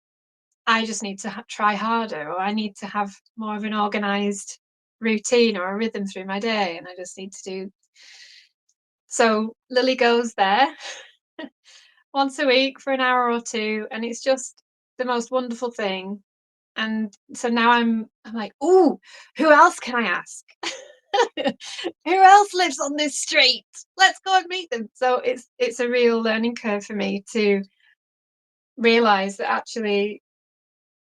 I just need to try harder, or I need to have more of an organized routine or a rhythm through my day, and I just need to do. So Lily goes there once a week for an hour or two, and it's just the most wonderful thing. And so now I'm like, ooh, who else can I ask? Who else lives on this street? Let's go and meet them. So it's a real learning curve for me to realize that actually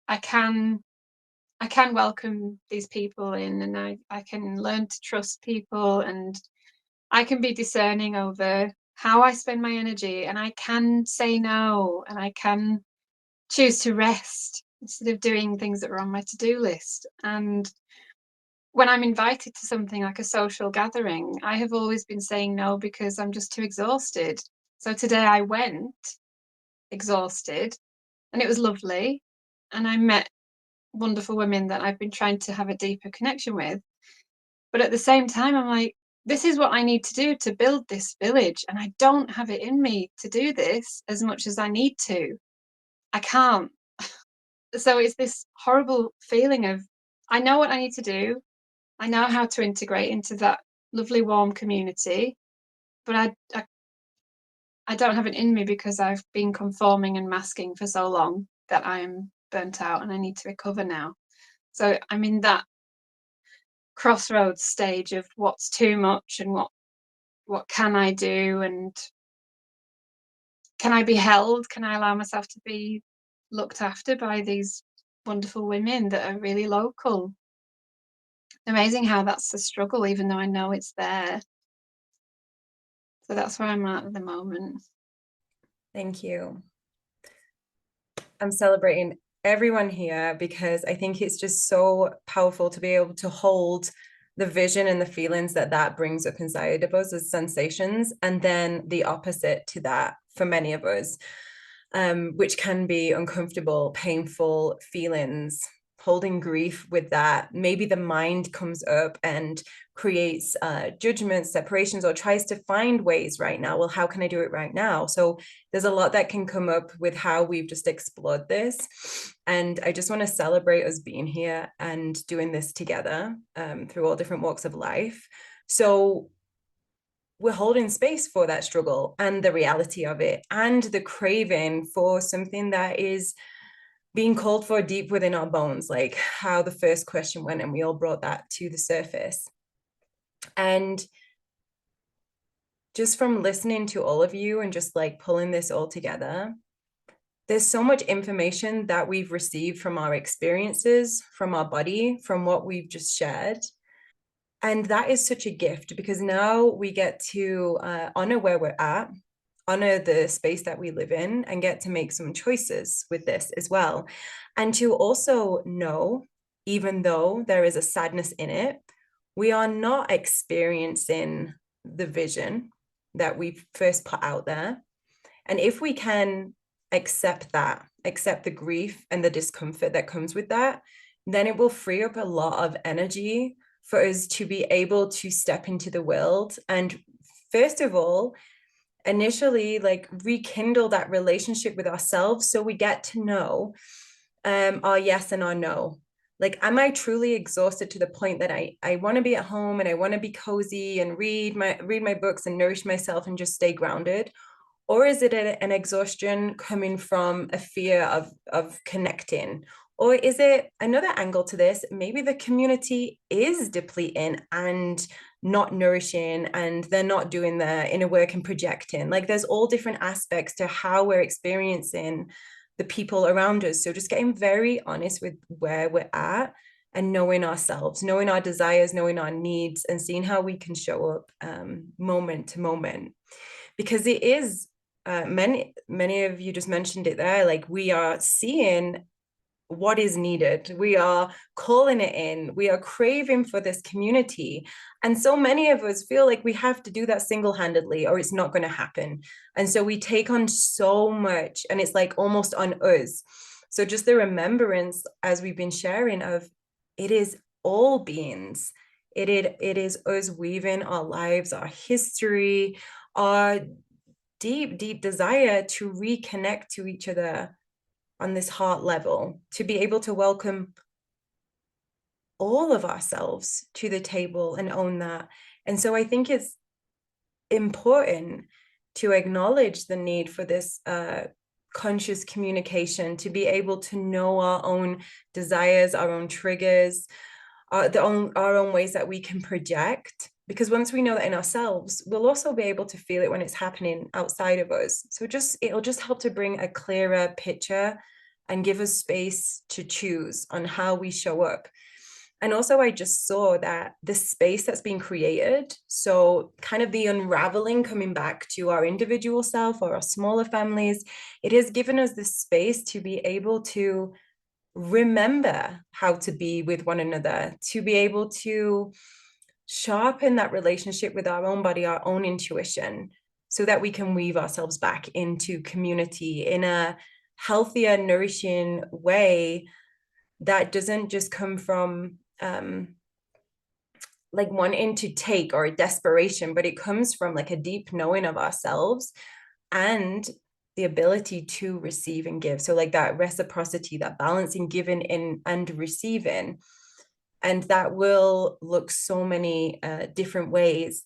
I can welcome these people in, and I can learn to trust people, and I can be discerning over how I spend my energy, and I can say no, and I can choose to rest instead of doing things that are on my to-do list. And when I'm invited to something like a social gathering, I have always been saying no because I'm just too exhausted. So today I went exhausted, and it was lovely, and I met wonderful women that I've been trying to have a deeper connection with. But at the same time, I'm like, this is what I need to do to build this village, and I don't have it in me to do this as much as I need to. I can't. So it's this horrible feeling of, I know what I need to do, I know how to integrate into that lovely warm community, but I don't have it in me because I've been conforming and masking for so long that I'm burnt out and I need to recover now. So I'm in that crossroads stage of what's too much and what can I do, and can I be held? Can I allow myself to be looked after by these wonderful women that are really local? Amazing how that's a struggle, even though I know it's there. So that's where I'm at the moment. Thank you. I'm celebrating everyone here because I think it's just so powerful to be able to hold the vision and the feelings that brings up inside of us as sensations, and then the opposite to that for many of us, which can be uncomfortable, painful feelings, holding grief with that, maybe the mind comes up and creates judgments, separations, or tries to find ways right now. Well, how can I do it right now? So there's a lot that can come up with how we've just explored this. And I just want to celebrate us being here and doing this together through all different walks of life. So we're holding space for that struggle and the reality of it and the craving for something that is being called for deep within our bones, like how the first question went, and we all brought that to the surface. And just from listening to all of you and just like pulling this all together, there's so much information that we've received from our experiences, from our body, from what we've just shared. And that is such a gift, because now we get to honor where we're at, honor the space that we live in, and get to make some choices with this as well. And to also know, even though there is a sadness in it, we are not experiencing the vision that we first put out there. And if we can accept that, accept the grief and the discomfort that comes with that, then it will free up a lot of energy for us to be able to step into the world and, first of all, initially like rekindle that relationship with ourselves, so we get to know our yes and our no. Like, am I truly exhausted to the point that I want to be at home and I want to be cozy and read my books and nourish myself and just stay grounded? Or is it an exhaustion coming from a fear of connecting? Or is it another angle to this? Maybe the community is depleting and not nourishing, and they're not doing their inner work and projecting. Like, there's all different aspects to how we're experiencing the people around us. So just getting very honest with where we're at and knowing ourselves, knowing our desires, knowing our needs, and seeing how we can show up moment to moment. Because it is, many of you just mentioned it there, like we are seeing what is needed. We are calling it in. We are craving for this community. And so many of us feel like we have to do that single-handedly or it's not going to happen. And so we take on so much, and it's like almost on us. So just the remembrance, as we've been sharing, of it is all beings. It is us weaving our lives, our history, our deep, deep desire to reconnect to each other on this heart level, to be able to welcome all of ourselves to the table and own that. And so I think it's important to acknowledge the need for this conscious communication, to be able to know our own desires, our own triggers, our own ways that we can project. Because once we know that in ourselves, we'll also be able to feel it when it's happening outside of us. So it'll just help to bring a clearer picture and give us space to choose on how we show up. And also, I just saw that the space that's being created, so kind of the unraveling, coming back to our individual self or our smaller families, it has given us the space to be able to remember how to be with one another, to be able to sharpen that relationship with our own body, our own intuition, so that we can weave ourselves back into community in a healthier, nourishing way that doesn't just come from like wanting to take or a desperation, but it comes from like a deep knowing of ourselves and the ability to receive and give. So like that reciprocity, that balancing giving in and receiving. And that will look so many different ways.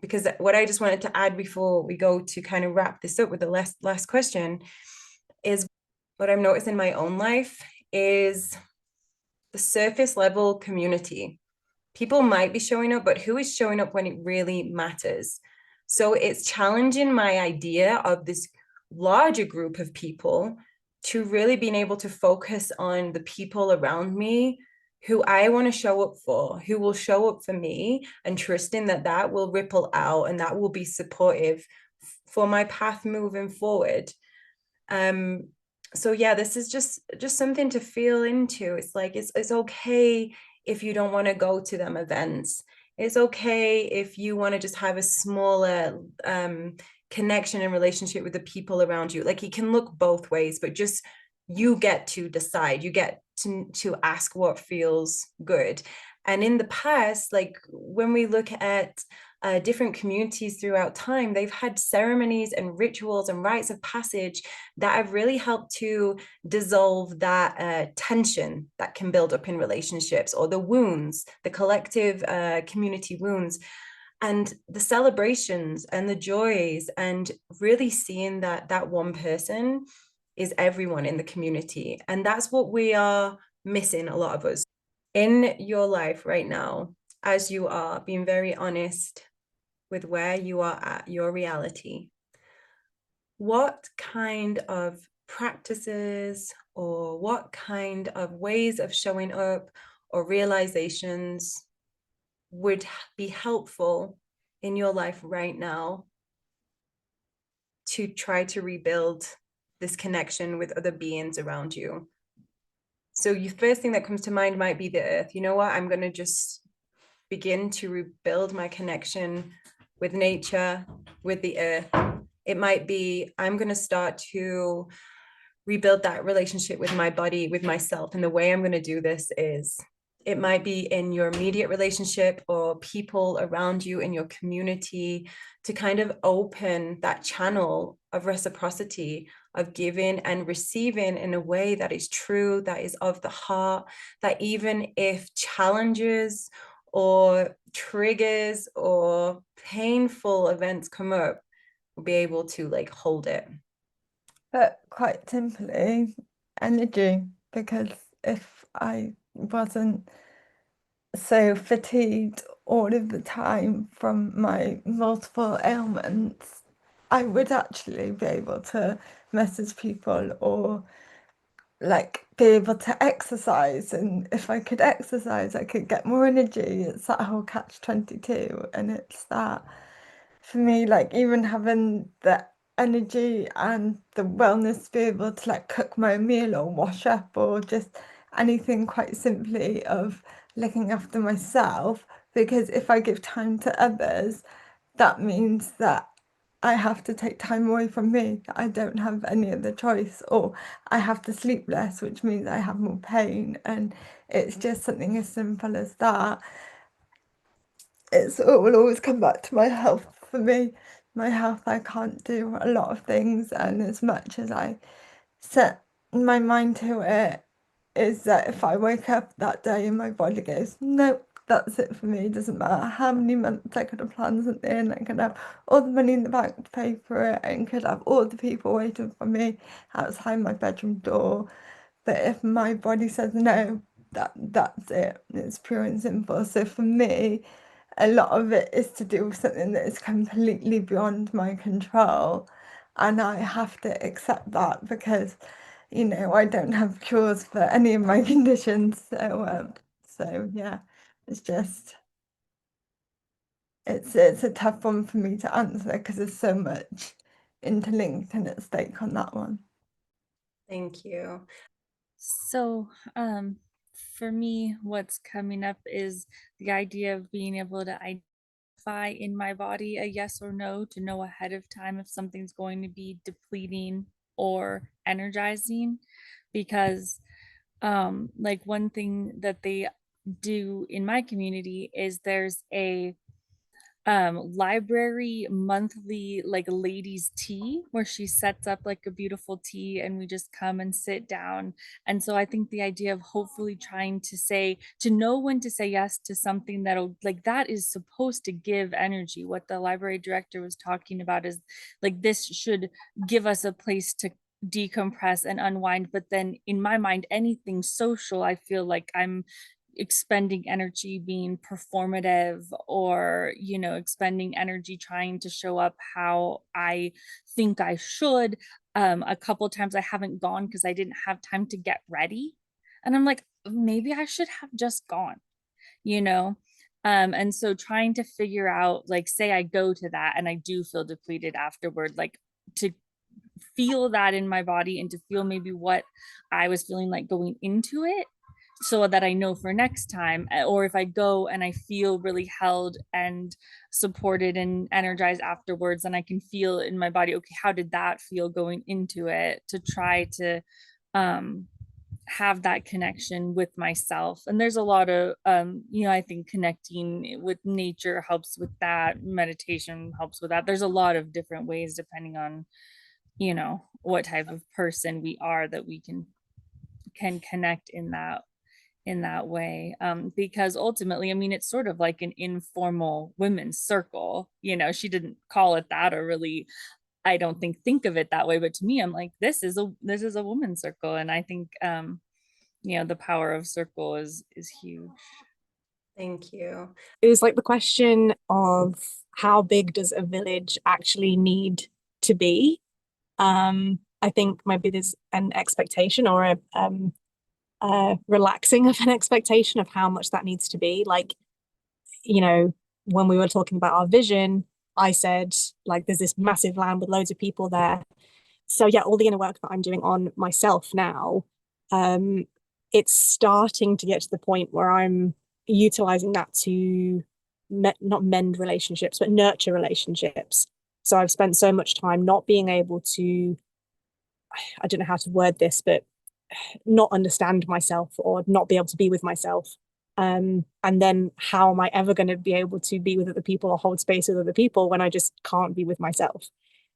Because what I just wanted to add before we go to kind of wrap this up with the last question is, what I've noticed in my own life is the surface level community. People might be showing up, but who is showing up when it really matters? So it's challenging my idea of this larger group of people to really being able to focus on the people around me who I want to show up for, who will show up for me, and trusting that that will ripple out and that will be supportive for my path moving forward. So yeah, this is just something to feel into. It's like, it's okay if you don't want to go to them events. It's okay if you want to just have a smaller connection and relationship with the people around you. Like, it can look both ways, but just you get to decide, you get to ask what feels good. And in the past, like when we look at different communities throughout time, they've had ceremonies and rituals and rites of passage that have really helped to dissolve that tension that can build up in relationships, or the wounds, the collective community wounds, and the celebrations and the joys, and really seeing that that one person is everyone in the community. And that's what we are missing, a lot of us. In your life right now, as you are being very honest with where you are at, your reality, what kind of practices or what kind of ways of showing up or realizations would be helpful in your life right now to try to rebuild this connection with other beings around you? So your first thing that comes to mind might be the earth. You know what? I'm going to just begin to rebuild my connection with nature, with the earth. It might be, I'm going to start to rebuild that relationship with my body, with myself. And the way I'm going to do this is, it might be in your immediate relationship or people around you in your community, to kind of open that channel of reciprocity, of giving and receiving in a way that is true, that is of the heart, that even if challenges or triggers or painful events come up, we'll be able to like hold it. But quite simply, energy, because if I wasn't so fatigued all of the time from my multiple ailments, I would actually be able to message people or like be able to exercise. And if I could exercise, I could get more energy. It's that whole catch-22. And it's that for me, like even having the energy and the wellness to be able to like cook my meal or wash up or just anything, quite simply of looking after myself. Because if I give time to others, that means that I have to take time away from me. I don't have any other choice, or I have to sleep less, which means I have more pain. And it's just something as simple as that. It will always come back to my health for me. My health, I can't do a lot of things, and as much as I set my mind to it, is that if I wake up that day and my body goes, nope, that's it for me. It doesn't matter how many months I could have planned something, I could have all the money in the bank to pay for it, and could have all the people waiting for me outside my bedroom door. But if my body says no, that's it. It's pure and simple. So for me, a lot of it is to do with something that is completely beyond my control. And I have to accept that because, you know, I don't have cures for any of my conditions. So yeah, it's just, it's a tough one for me to answer because there's so much interlinked and at stake on that one. Thank you. So, for me, what's coming up is the idea of being able to identify in my body a yes or no, to know ahead of time if something's going to be depleting or energizing. Because, like one thing that they do in my community is there's a library monthly like ladies tea where she sets up like a beautiful tea and we just come and sit down. And so I think the idea of hopefully trying to say, to know when to say yes to something that'll like, that is supposed to give energy. What the library director was talking about is like, this should give us a place to decompress and unwind. But then in my mind, anything social, I feel like I'm expending energy being performative, or you know, expending energy trying to show up how I think I should. A couple times I haven't gone because I didn't have time to get ready, and I'm like, maybe I should have just gone, you know. And so trying to figure out, like, say I go to that and I do feel depleted afterward, like to feel that in my body and to feel maybe what I was feeling like going into it, so that I know for next time. Or if I go and I feel really held and supported and energized afterwards, and I can feel in my body, okay, how did that feel going into it, to try to have that connection with myself. And there's a lot of I think connecting with nature helps with that, meditation helps with that. There's a lot of different ways depending on what type of person we are, that we can connect in that way, because ultimately, I mean, it's sort of like an informal women's circle. She didn't call it that, or really, I don't think of it that way, but to me, I'm like, this is a woman's circle. And I think the power of circle is huge. Thank you. It was like the question of how big does a village actually need to be? I think maybe there's an expectation, or a relaxing of an expectation of how much that needs to be. Like, when we were talking about our vision, I said, like, there's this massive land with loads of people there. So yeah, all the inner work that I'm doing on myself now, it's starting to get to the point where I'm utilizing that to not mend relationships, but nurture relationships. So I've spent so much time not being able to, I don't know how to word this, but not understand myself, or not be able to be with myself. And then how am I ever going to be able to be with other people or hold space with other people when I just can't be with myself?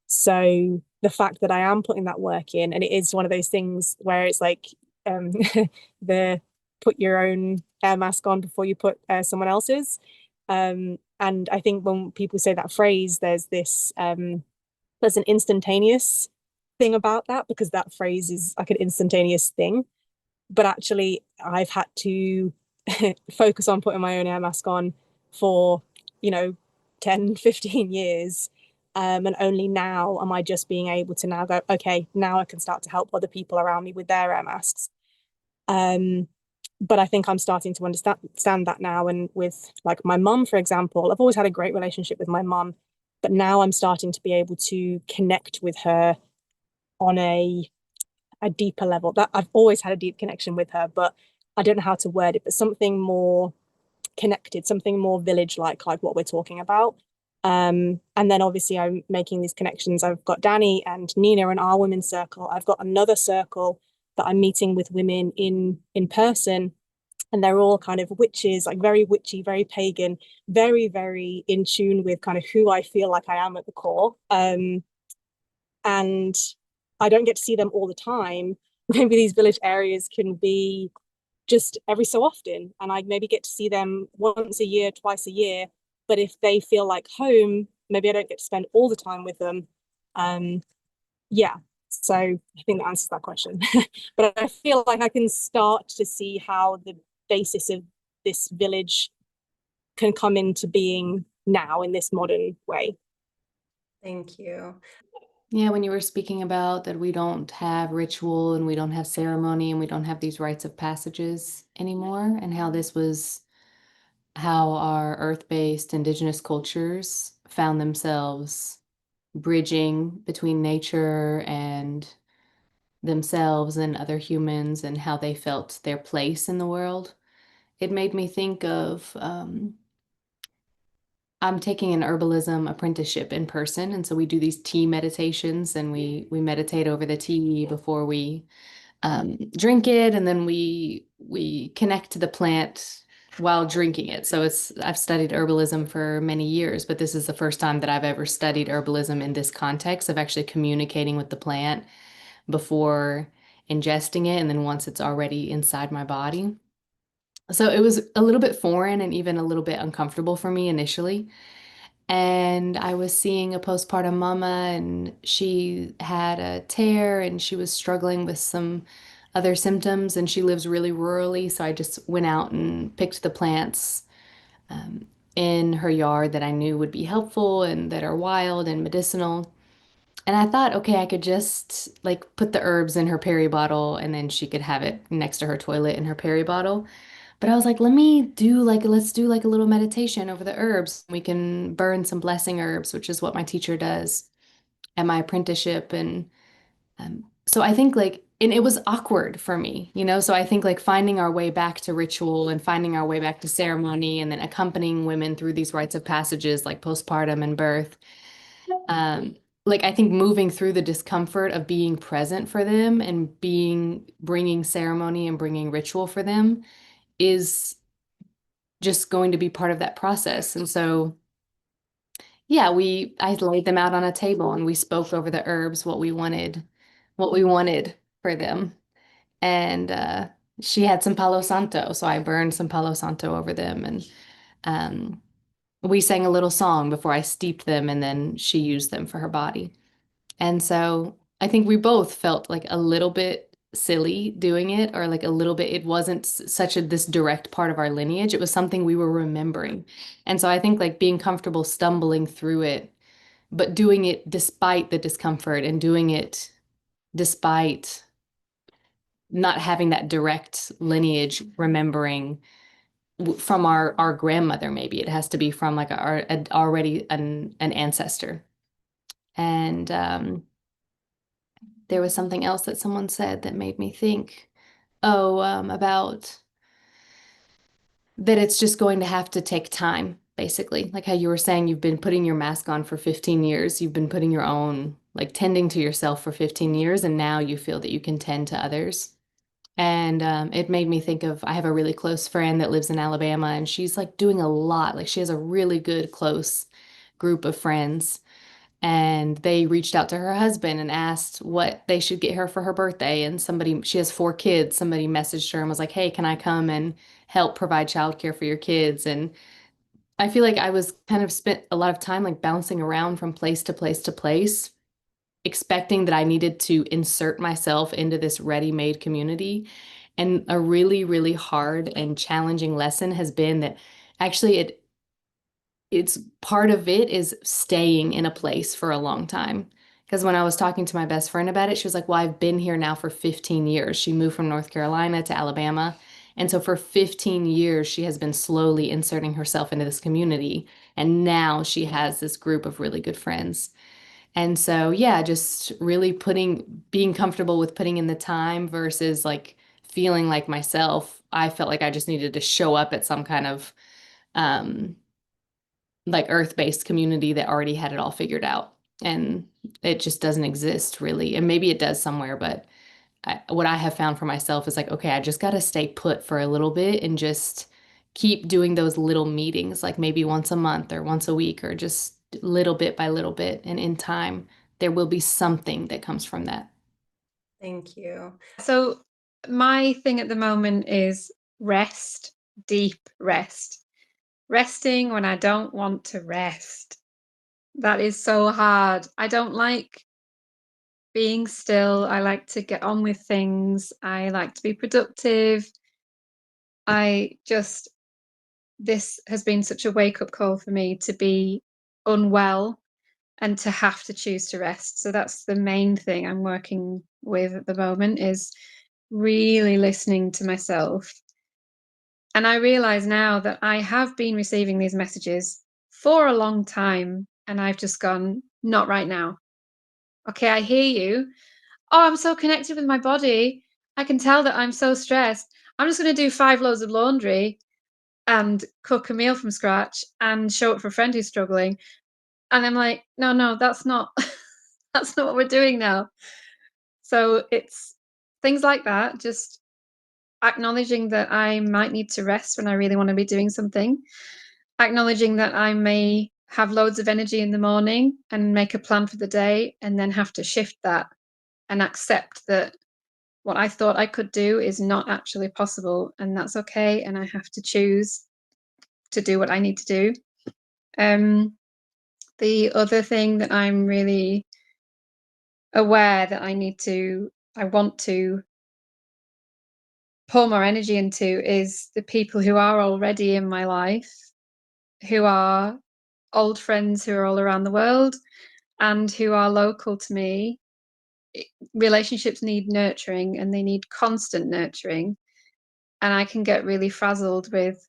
So the fact that I am putting that work in, and it is one of those things where it's like the put your own air mask on before you put someone else's. And I think when people say that phrase, there's an instantaneous thing about that, because that phrase is like an instantaneous thing. But actually, I've had to focus on putting my own air mask on for 10, 15 years. And only now am I just being able to now go, okay, now I can start to help other people around me with their air masks. But I think I'm starting to understand that now. And with like my mum, for example, I've always had a great relationship with my mum, but now I'm starting to be able to connect with her on a deeper level. That I've always had a deep connection with her, but I don't know how to word it, but something more connected, something more village like what we're talking about. And then obviously I'm making these connections. I've got Danny and Nina in our women's circle. I've got another circle that I'm meeting with women in person, and they're all kind of witches, like very witchy, very pagan, very, very in tune with kind of who I feel like I am at the core. And I don't get to see them all the time. Maybe these village areas can be just every so often, and I maybe get to see them once a year, twice a year. But if they feel like home, maybe I don't get to spend all the time with them. Yeah, so I think that answers that question. But I feel like I can start to see how the basis of this village can come into being now in this modern way. Thank you. Yeah, when you were speaking about that we don't have ritual and we don't have ceremony and we don't have these rites of passages anymore, and how this was how our earth-based indigenous cultures found themselves bridging between nature and themselves and other humans, and how they felt their place in the world. It made me think of I'm taking an herbalism apprenticeship in person, and so we do these tea meditations, and we meditate over the tea before we drink it, and then we connect to the plant while drinking it. So I've studied herbalism for many years, but this is the first time that I've ever studied herbalism in this context of actually communicating with the plant before ingesting it, and then once it's already inside my body. So it was a little bit foreign and even a little bit uncomfortable for me initially. And I was seeing a postpartum mama, and she had a tear and she was struggling with some other symptoms, and she lives really rurally. So I just went out and picked the plants in her yard that I knew would be helpful and that are wild and medicinal. And I thought, okay, I could just like put the herbs in her peri bottle, and then she could have it next to her toilet in her peri bottle. But I was like, let's do like a little meditation over the herbs. We can burn some blessing herbs, which is what my teacher does at my apprenticeship. And so I think and it was awkward for me, so I think like finding our way back to ritual and finding our way back to ceremony, and then accompanying women through these rites of passages like postpartum and birth. like, I think moving through the discomfort of being present for them and bringing ceremony and bringing ritual for them is just going to be part of that process. And so, yeah, I laid them out on a table and we spoke over the herbs what we wanted for them. And she had some Palo Santo, so I burned some Palo Santo over them, and um, we sang a little song before I steeped them, and then she used them for her body. And so I think we both felt like a little bit silly doing it, or like a little bit, it wasn't such a this direct part of our lineage. It was something we were remembering. And so I think like being comfortable stumbling through it, but doing it despite the discomfort and doing it despite not having that direct lineage remembering from our grandmother. Maybe it has to be from like already an ancestor. And there was something else that someone said that made me think, about that it's just going to have to take time, basically. Like how you were saying, you've been putting your mask on for 15 years. You've been putting your own, like tending to yourself for 15 years, and now you feel that you can tend to others. And it made me think of, I have a really close friend that lives in Alabama, and she's like doing a lot. Like she has a really good, close group of friends. And they reached out to her husband and asked what they should get her for her birthday. And she has 4 kids. Somebody messaged her and was like, hey, can I come and help provide childcare for your kids? And I feel like I was kind of spent a lot of time like bouncing around from place to place to place, expecting that I needed to insert myself into this ready-made community. And a really, really hard and challenging lesson has been that actually it's part of it is staying in a place for a long time. Because when I was talking to my best friend about it, she was like, well, I've been here now for 15 years. She moved from North Carolina to Alabama. And so for 15 years, she has been slowly inserting herself into this community. And now she has this group of really good friends. And so, yeah, just really being comfortable with putting in the time versus like feeling like myself. I felt like I just needed to show up at some kind of um, like earth-based community that already had it all figured out. And it just doesn't exist really. And maybe it does somewhere, but what I have found for myself is like, okay, I just got to stay put for a little bit and just keep doing those little meetings, like maybe once a month or once a week, or just little bit by little bit. And in time, there will be something that comes from that. Thank you. So my thing at the moment is rest, deep rest. Resting when I don't want to rest. That is so hard. I don't like being still. I like to get on with things. I like to be productive. This has been such a wake-up call for me to be unwell and to have to choose to rest. So that's the main thing I'm working with at the moment, is really listening to myself. And I realize now that I have been receiving these messages for a long time, and I've just gone, not right now. Okay, I hear you. Oh, I'm so connected with my body. I can tell that I'm so stressed. I'm just going to do 5 loads of laundry and cook a meal from scratch and show up for a friend who's struggling. And I'm like, no, that's not that's not what we're doing now. So it's things like that, just acknowledging that I might need to rest when I really want to be doing something, acknowledging that I may have loads of energy in the morning and make a plan for the day and then have to shift that and accept that what I thought I could do is not actually possible, and that's okay, and I have to choose to do what I need to do. The other thing that I'm really aware that I want to pour more energy into is the people who are already in my life, who are old friends who are all around the world and who are local to me. Relationships need nurturing and they need constant nurturing. And I can get really frazzled with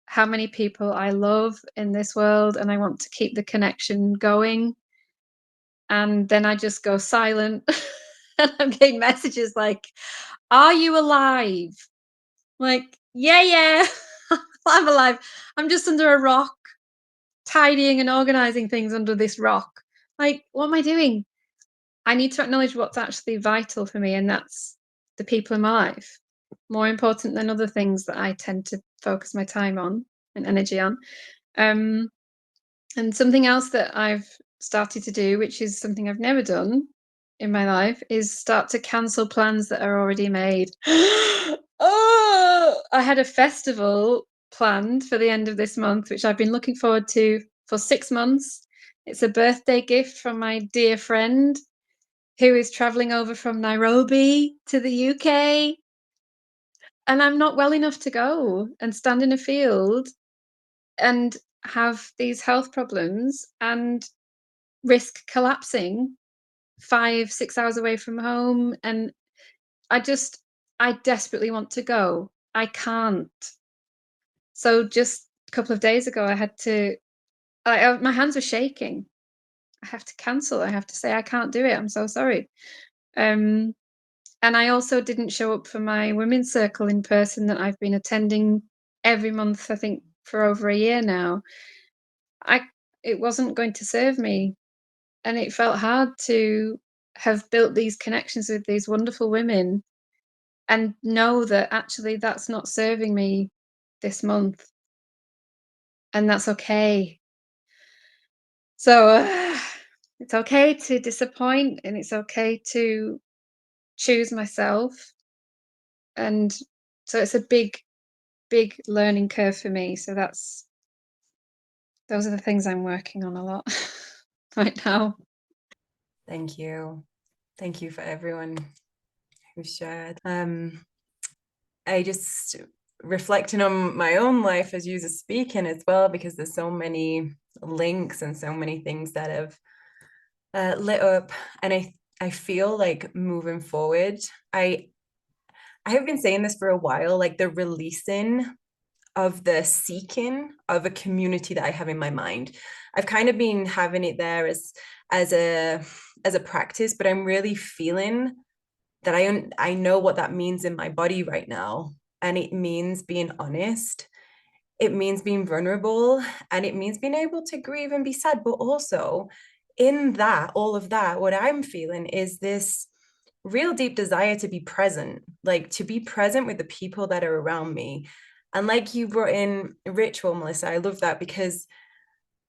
how many people I love in this world and I want to keep the connection going. And then I just go silent and I'm getting messages like, are you alive? Like, yeah, I'm alive. I'm just under a rock, tidying and organizing things under this rock. Like, what am I doing? I need to acknowledge what's actually vital for me, and that's the people in my life, more important than other things that I tend to focus my time on and energy on. And something else that I've started to do, which is something I've never done in my life, is start to cancel plans that are already made. Oh, I had a festival planned for the end of this month, which I've been looking forward to for 6 months. It's a birthday gift from my dear friend who is traveling over from Nairobi to the UK. And I'm not well enough to go and stand in a field and have these health problems and risk collapsing 5-6 hours away from home. And I desperately want to go. I can't. So just a couple of days ago, my hands were shaking. I have to cancel. I have to say I can't do it. I'm so sorry. And I also didn't show up for my women's circle in person that I've been attending every month, I think, for over a year now. It wasn't going to serve me, and it felt hard to have built these connections with these wonderful women and know that actually that's not serving me this month, and that's okay. So it's okay to disappoint, and it's okay to choose myself. And so it's a big learning curve for me. So those are the things I'm working on a lot right now. Thank you. Thank you for everyone who shared. I just reflecting on my own life as you were speaking as well, because there's so many links and so many things that have lit up. And I feel like moving forward, I have been saying this for a while, like the releasing of the seeking of a community that I have in my mind. I've kind of been having it there as a practice, but I'm really feeling that I know what that means in my body right now. And it means being honest. It means being vulnerable, and it means being able to grieve and be sad. But also in that, all of that, what I'm feeling is this real deep desire to be present, like to be present with the people that are around me. And like you brought in ritual, Melissa, I love that, because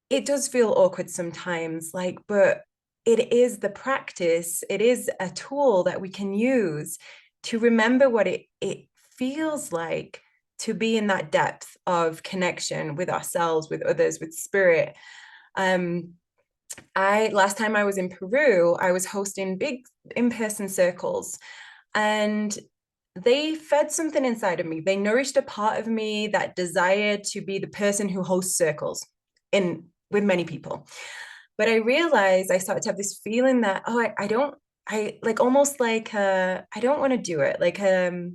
it does feel awkward sometimes, like, but it is the practice, it is a tool that we can use to remember what it feels like to be in that depth of connection with ourselves, with others, with spirit. Last time I was in Peru, I was hosting big in-person circles, and they fed something inside of me. They nourished a part of me that desired to be the person who hosts circles with many people. But I realized I started to have this feeling that, I don't want to do it. Like a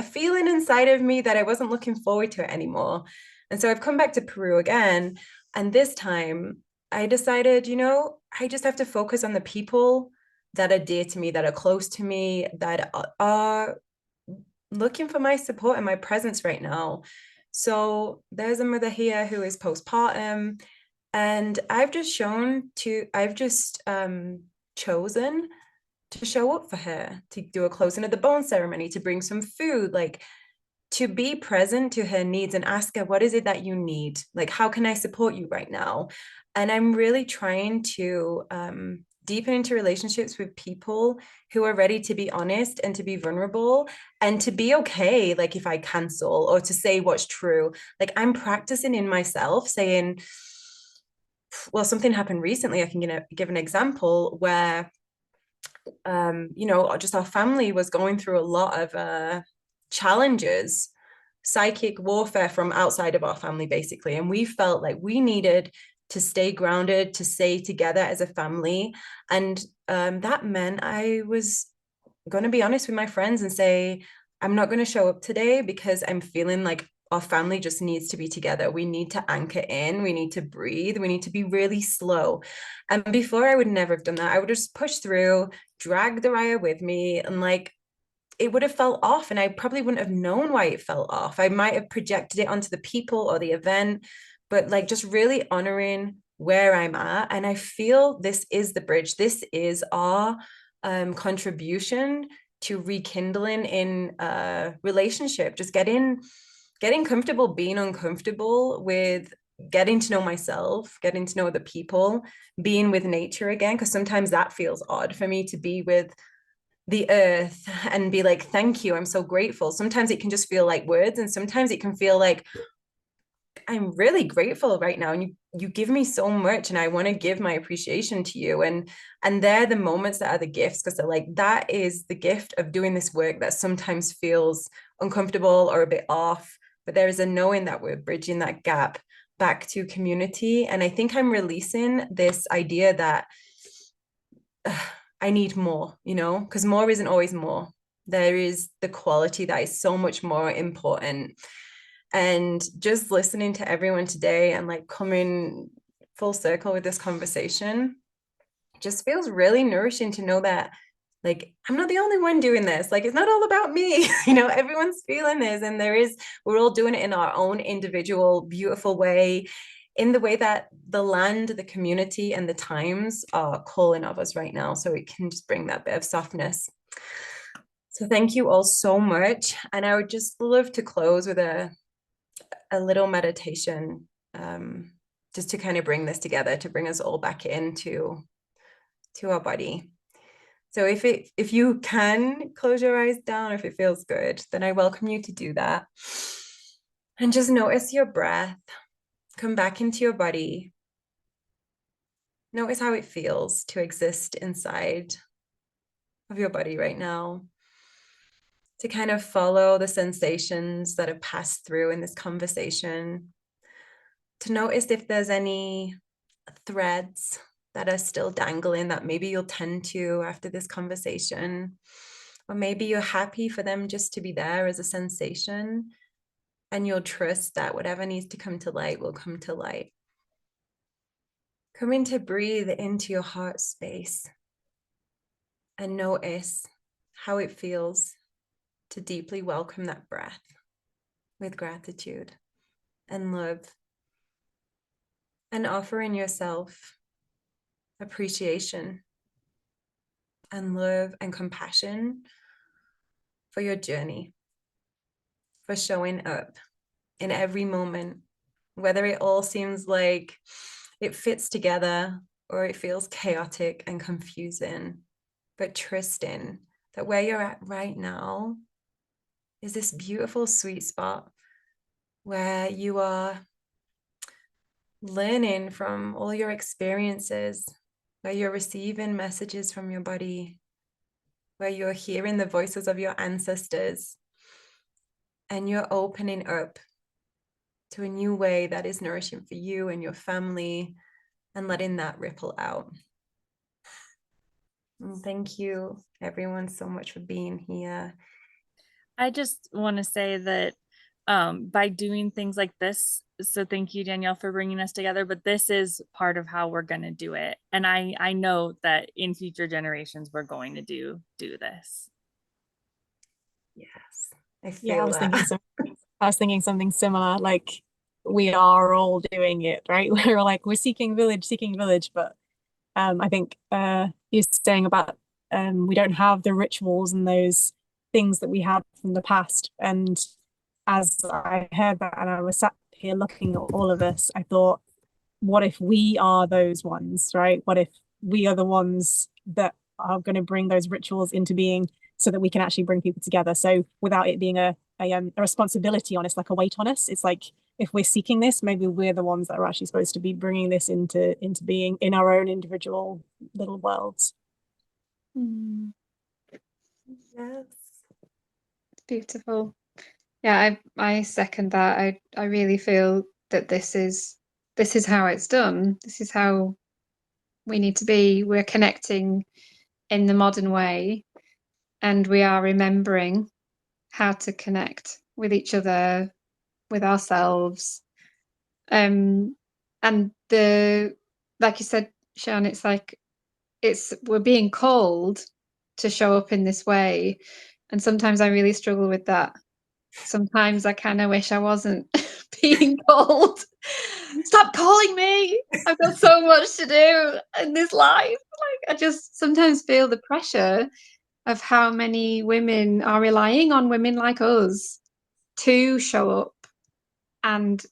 feeling inside of me that I wasn't looking forward to it anymore. And so I've come back to Peru again. And this time I decided, I just have to focus on the people that are dear to me, that are close to me, that are looking for my support and my presence right now. So there's a mother here who is postpartum, and I've just chosen to show up for her, to do a closing of the bone ceremony, to bring some food, like to be present to her needs and ask her, what is it that you need? Like, how can I support you right now? And I'm really trying to deepen into relationships with people who are ready to be honest and to be vulnerable and to be okay, like if I cancel, or to say what's true. Like I'm practicing in myself saying, well, something happened recently. I can give an example where just our family was going through a lot of challenges, psychic warfare from outside of our family, basically. And we felt like we needed to stay grounded, to stay together as a family. And that meant I was going to be honest with my friends and say, I'm not going to show up today because I'm feeling like our family just needs to be together. We need to anchor in, we need to breathe, we need to be really slow. And before, I would never have done that. I would just push through, drag the Raya with me, and like it would have felt off, and I probably wouldn't have known why it felt off. I might have projected it onto the people or the event, but like just really honoring where I'm at. And I feel this is the bridge. This is our contribution to rekindling in a relationship, just getting comfortable being uncomfortable with getting to know myself, getting to know other people, being with nature again, because sometimes that feels odd for me to be with the earth and be like, thank you, I'm so grateful. Sometimes it can just feel like words, and sometimes it can feel like, I'm really grateful right now, and you give me so much, and I want to give my appreciation to you. And they're the moments that are the gifts, because they're like, that is the gift of doing this work that sometimes feels uncomfortable or a bit off, but there is a knowing that we're bridging that gap back to community. And I think I'm releasing this idea that I need more, you know, because more isn't always more. There is the quality that is so much more important. And just listening to everyone today and like coming full circle with this conversation just feels really nourishing to know that, like, I'm not the only one doing this. Like, it's not all about me. You know, everyone's feeling this, and we're all doing it in our own individual, beautiful way, in the way that the land, the community, and the times are calling of us right now. So it can just bring that bit of softness. So thank you all so much. And I would just love to close with a little meditation, just to kind of bring this together, to bring us all back into our body. So if you can close your eyes down, if it feels good, then I welcome you to do that. And just notice your breath. Come back into your body. Notice how it feels to exist inside of your body right now. To kind of follow the sensations that have passed through in this conversation. To notice if there's any threads that are still dangling that maybe you'll tend to after this conversation, or maybe you're happy for them just to be there as a sensation, and you'll trust that whatever needs to come to light will come to light. Coming to breathe into your heart space and notice how it feels to deeply welcome that breath with gratitude and love, and offering yourself appreciation and love and compassion for your journey, for showing up in every moment, whether it all seems like it fits together or it feels chaotic and confusing, but trusting that where you're at right now is this beautiful sweet spot where you are learning from all your experiences, where you're receiving messages from your body, where you're hearing the voices of your ancestors, and you're opening up to a new way that is nourishing for you and your family, and letting that ripple out. And thank you, everyone, so much for being here. I just want to say that by doing things like this, so thank you, Danielle, for bringing us together, but this is part of how we're going to do it. And I know that in future generations, we're going to do this. Yes, I feel Yeah, that. I was thinking something similar, like we are all doing it, right? We're like, we're seeking village, but I think you're saying about we don't have the rituals and those things that we had from the past. And as I heard that and I was sat here looking at all of us, I thought, what if we are those ones, right? What if we are the ones that are going to bring those rituals into being so that we can actually bring people together? So without it being a responsibility on us, like a weight on us, it's like, if we're seeking this, maybe we're the ones that are actually supposed to be bringing this into being in our own individual little worlds. Yes. Beautiful. Yeah, I second that. I really feel that this is how it's done. This is how we need to be. We're connecting in the modern way, and we are remembering how to connect with each other, with ourselves. And like you said, Sean, it's like we're being called to show up in this way. And sometimes I really struggle with that. Sometimes I kind of wish I wasn't being called. stop calling me. I've got so much to do in this life. Like, I just sometimes feel the pressure of how many women are relying on women like us to show up and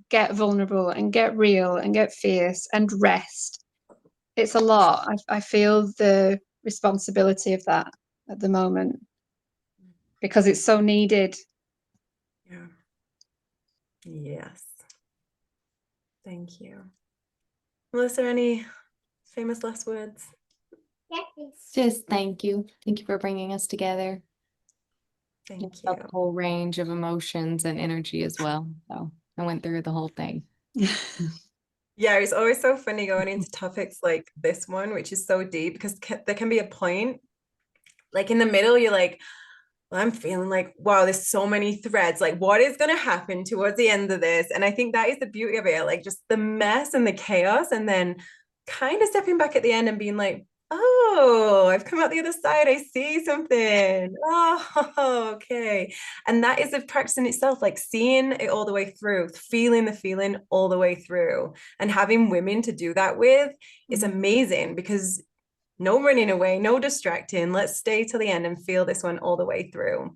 get vulnerable and get real and get fierce and rest. It's a lot. I feel the responsibility of that at the moment because it's so needed. Yeah. Yes. Thank you. Melissa, any famous last words? Just thank you. Thank you for bringing us together. Thank It's you. a whole range of emotions and energy as well. So I went through the whole thing. Yeah, it's always so funny going into topics like this one, which is so deep, because there can be a point, like in the middle, you're like, well, I'm feeling like, wow, there's so many threads. Like, what is going to happen towards the end of this? And I think that is the beauty of it, like just the mess and the chaos, and then kind of stepping back at the end and being like, oh, I've come out the other side. I see something. Oh, okay. And that is the practice in itself, like seeing it all the way through, feeling the feeling all the way through. And having women to do that with is amazing, because no running away, no distracting. Let's stay till the end and feel this one all the way through.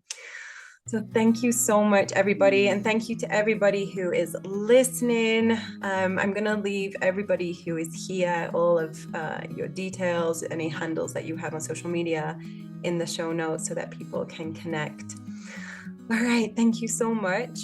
So thank you so much, everybody. And thank you to everybody who is listening. I'm going to leave everybody who is here, all of your details, any handles that you have on social media in the show notes so that people can connect. All right. Thank you so much.